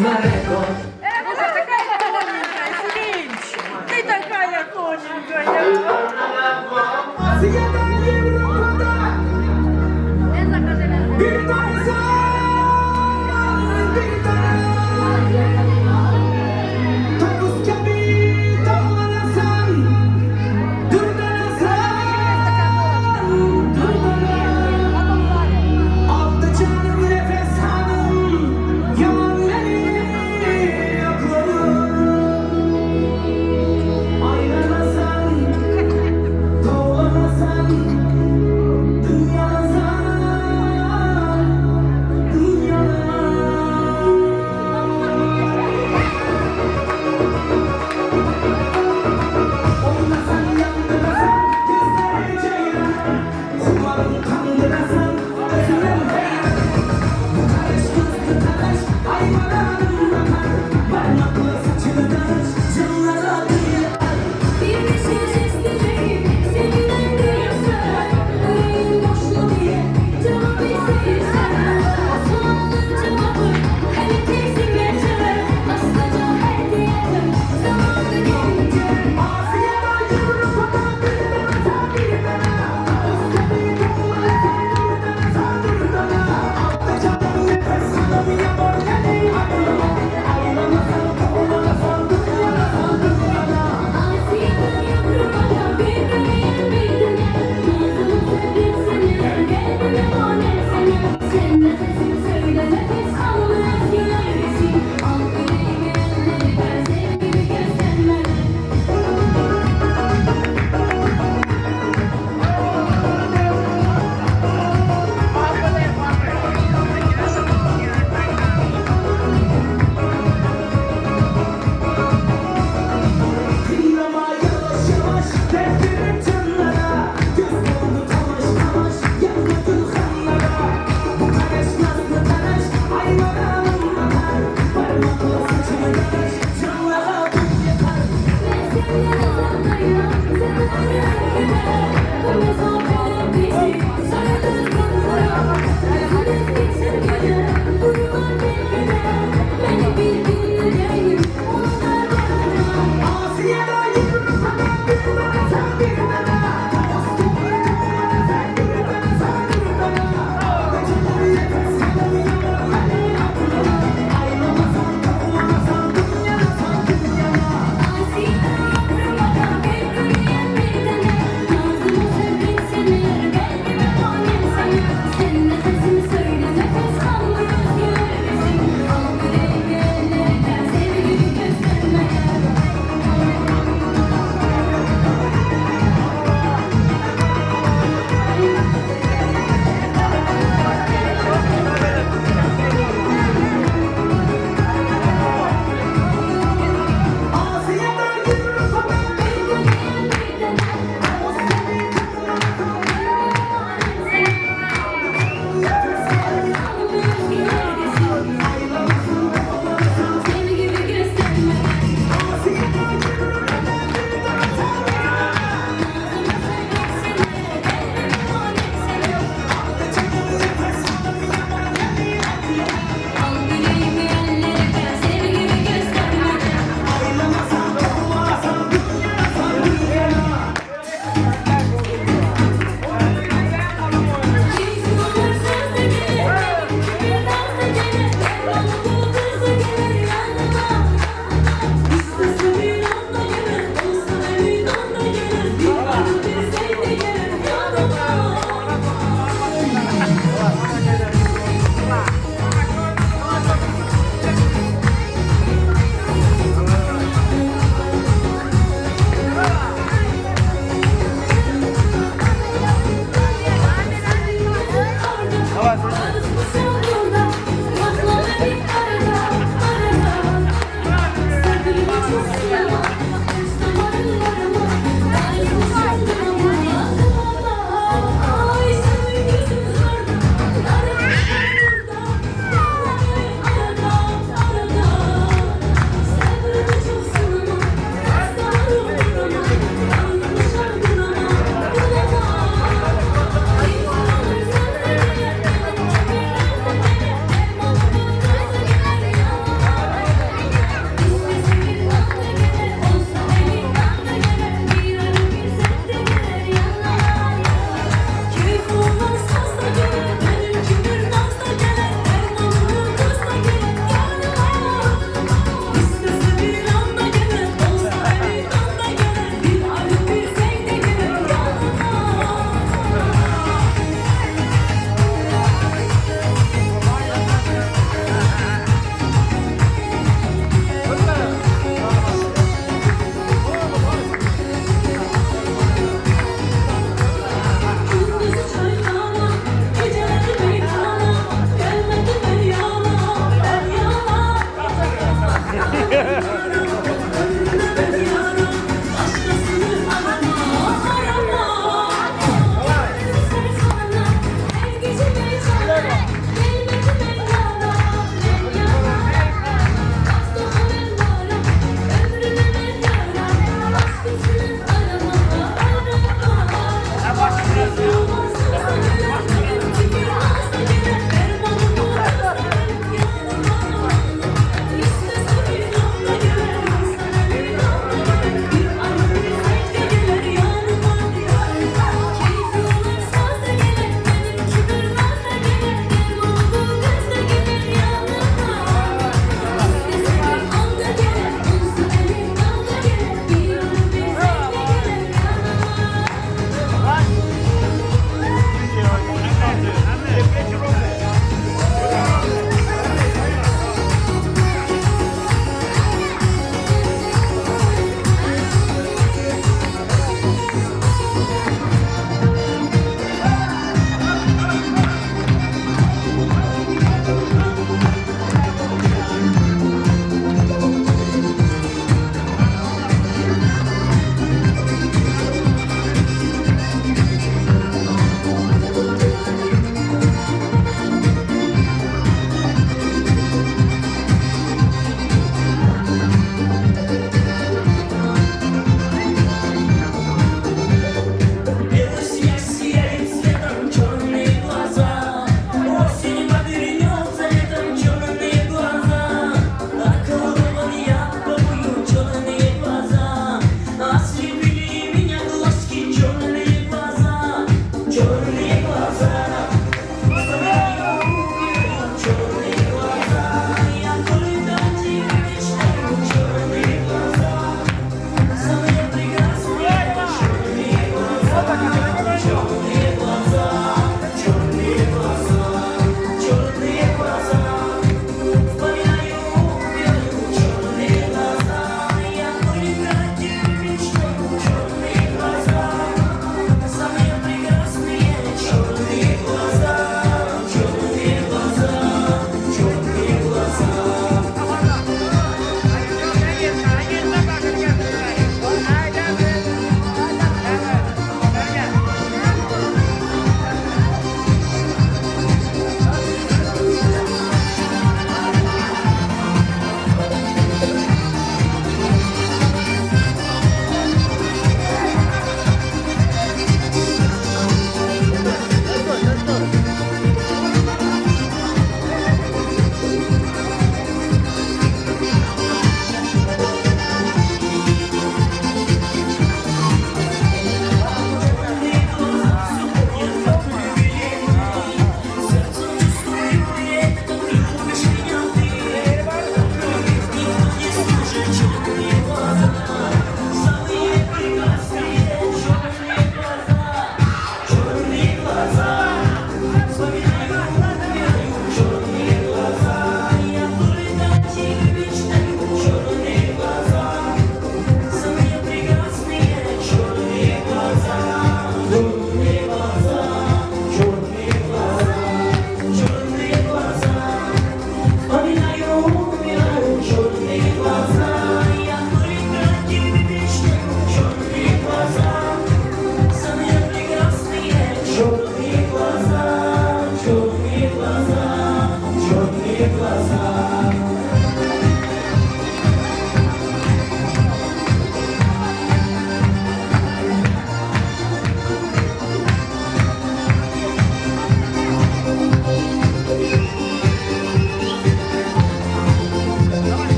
на рекорд. Ты такая тоненькая.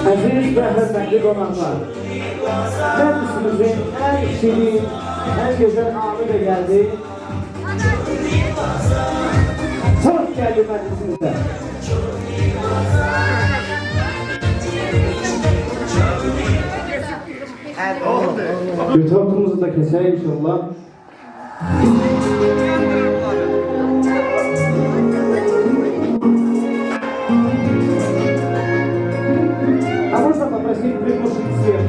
Aziz və hörmətli qonaqlar, məclisimizin ən şirin, ən gözəl anı da gəldi. Çox gəldi məclisimizə. Götürkümüzü de keseyim inşallah. А можно попросить приглушить свет?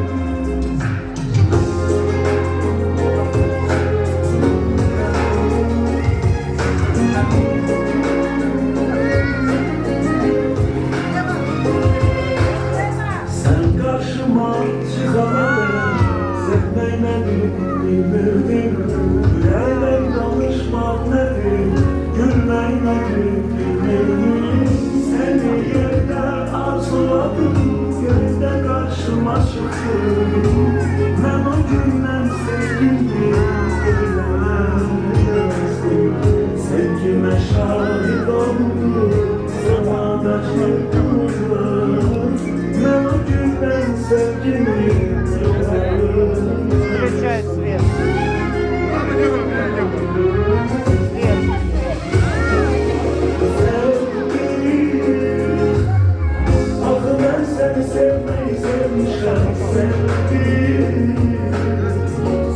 Sen karşıma çıkamadın, sevmeymedim, bilmirdim. Gülerle danışmak nedir, gülmeymedim, bilmirdim. Seni yerde arzuladım, gözde karşıma çıktın. Ben o günden sevgimi bilemezdim. Sevgime şahit oldum, zamanda çıktılar. Ben o günden sevgimi ah ben seni sevmeyi sevmişim, sevdim.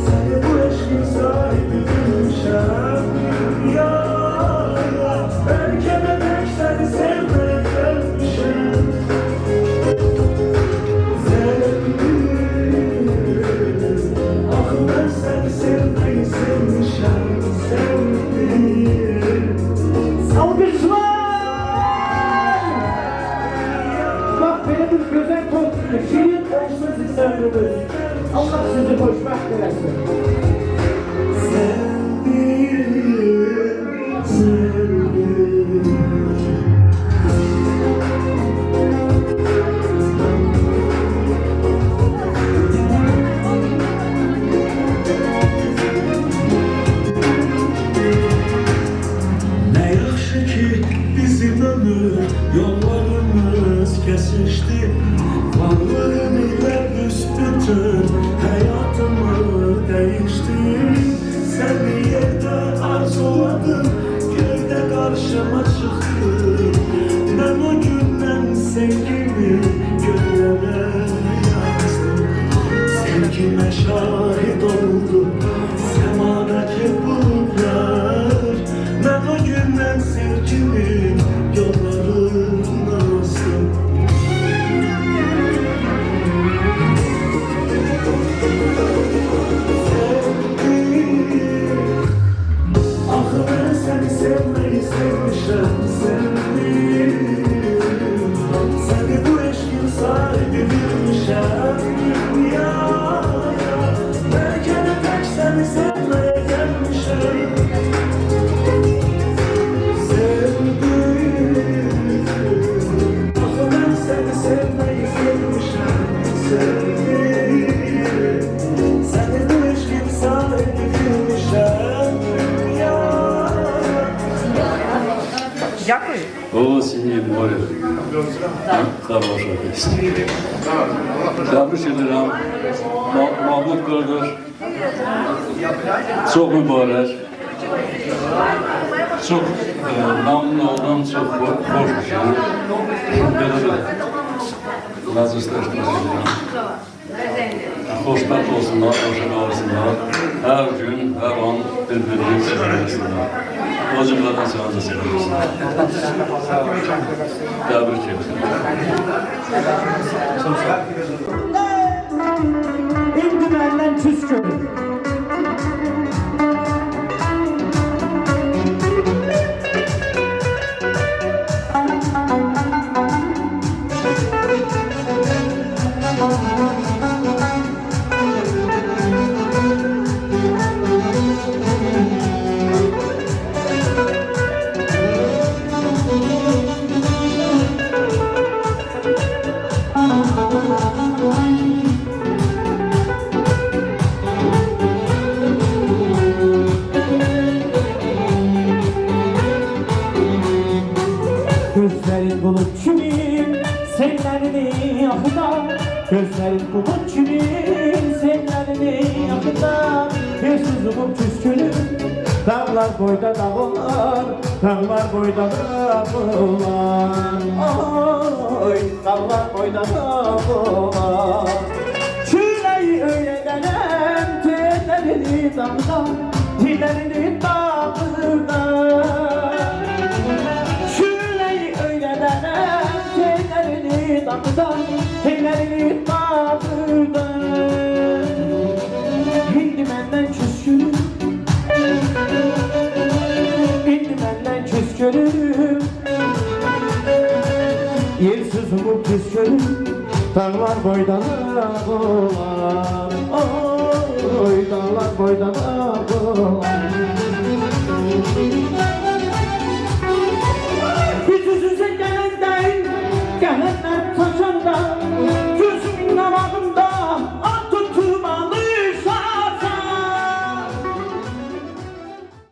Seni bu eşkin sahibi bilmişim. Ya belki de tek seni sevmeye gelmişim. Ah ben seni sevmeyi sevmişim, sevdim. Alkışlar! Bak böyle bir güzel topluluğu, şirin olsun sizin ömrünüz. Allah sizi hoşbaht eylesin. Ne yaxşı ki bizim ömür yollarımız kesişti. Varlığın ile büsbütün hayatımı değişti. Seni yerde arzuladım, gölde karşıma çıktı. Ben o günden sevgimi gönlüme yazdım. Sevgime şahit oldu semadaki bulutlar. Ben o günden sevgimi yollarına astım. Ah ben seni sevmeyi sevmişim, sevdim. Seni bu eşkin sahibi bilmişim. Ya belki de tek seni sevmeye gelmişim. Sevdim. Ah ben seni sevmeyi sevmişim, sevdim. Seni bu eşkin sahibi bilmişim. Дякую. О, синее море. Хорошая песня. Tebrik ederim. Mahmut Kardeş. Çok mübarek. Çok memnun oldum. Çok hoş bir şey. Böyle bir meclisleştirmek istiyorum. Hoşbəxt olsunlar, hoşa qalsınlar. Hər gün, hər an bir-birini sevməsinlər. O cümlədən sənə də sevməsinlər. Təbrik edirəm. İndi məndən küs görün. Gözlerin bulut gibi senlerini yakında bir sızılıp küskünüm. Dağlar boyda dağlar, dağlar boyda dağlar. Oy, dağlar boyda dağlar. Şüleyi öyle denen tellerini damdan, tillerini dağlardan. Şüleyi öyle denen tellerini damdan, tillerini dağlardan. Hindi menden küskünüm, indi menden küskünüm. Yersiz umut küskünüm, dağlar boyda dağlar. Oy, dağlar boyda dağlar.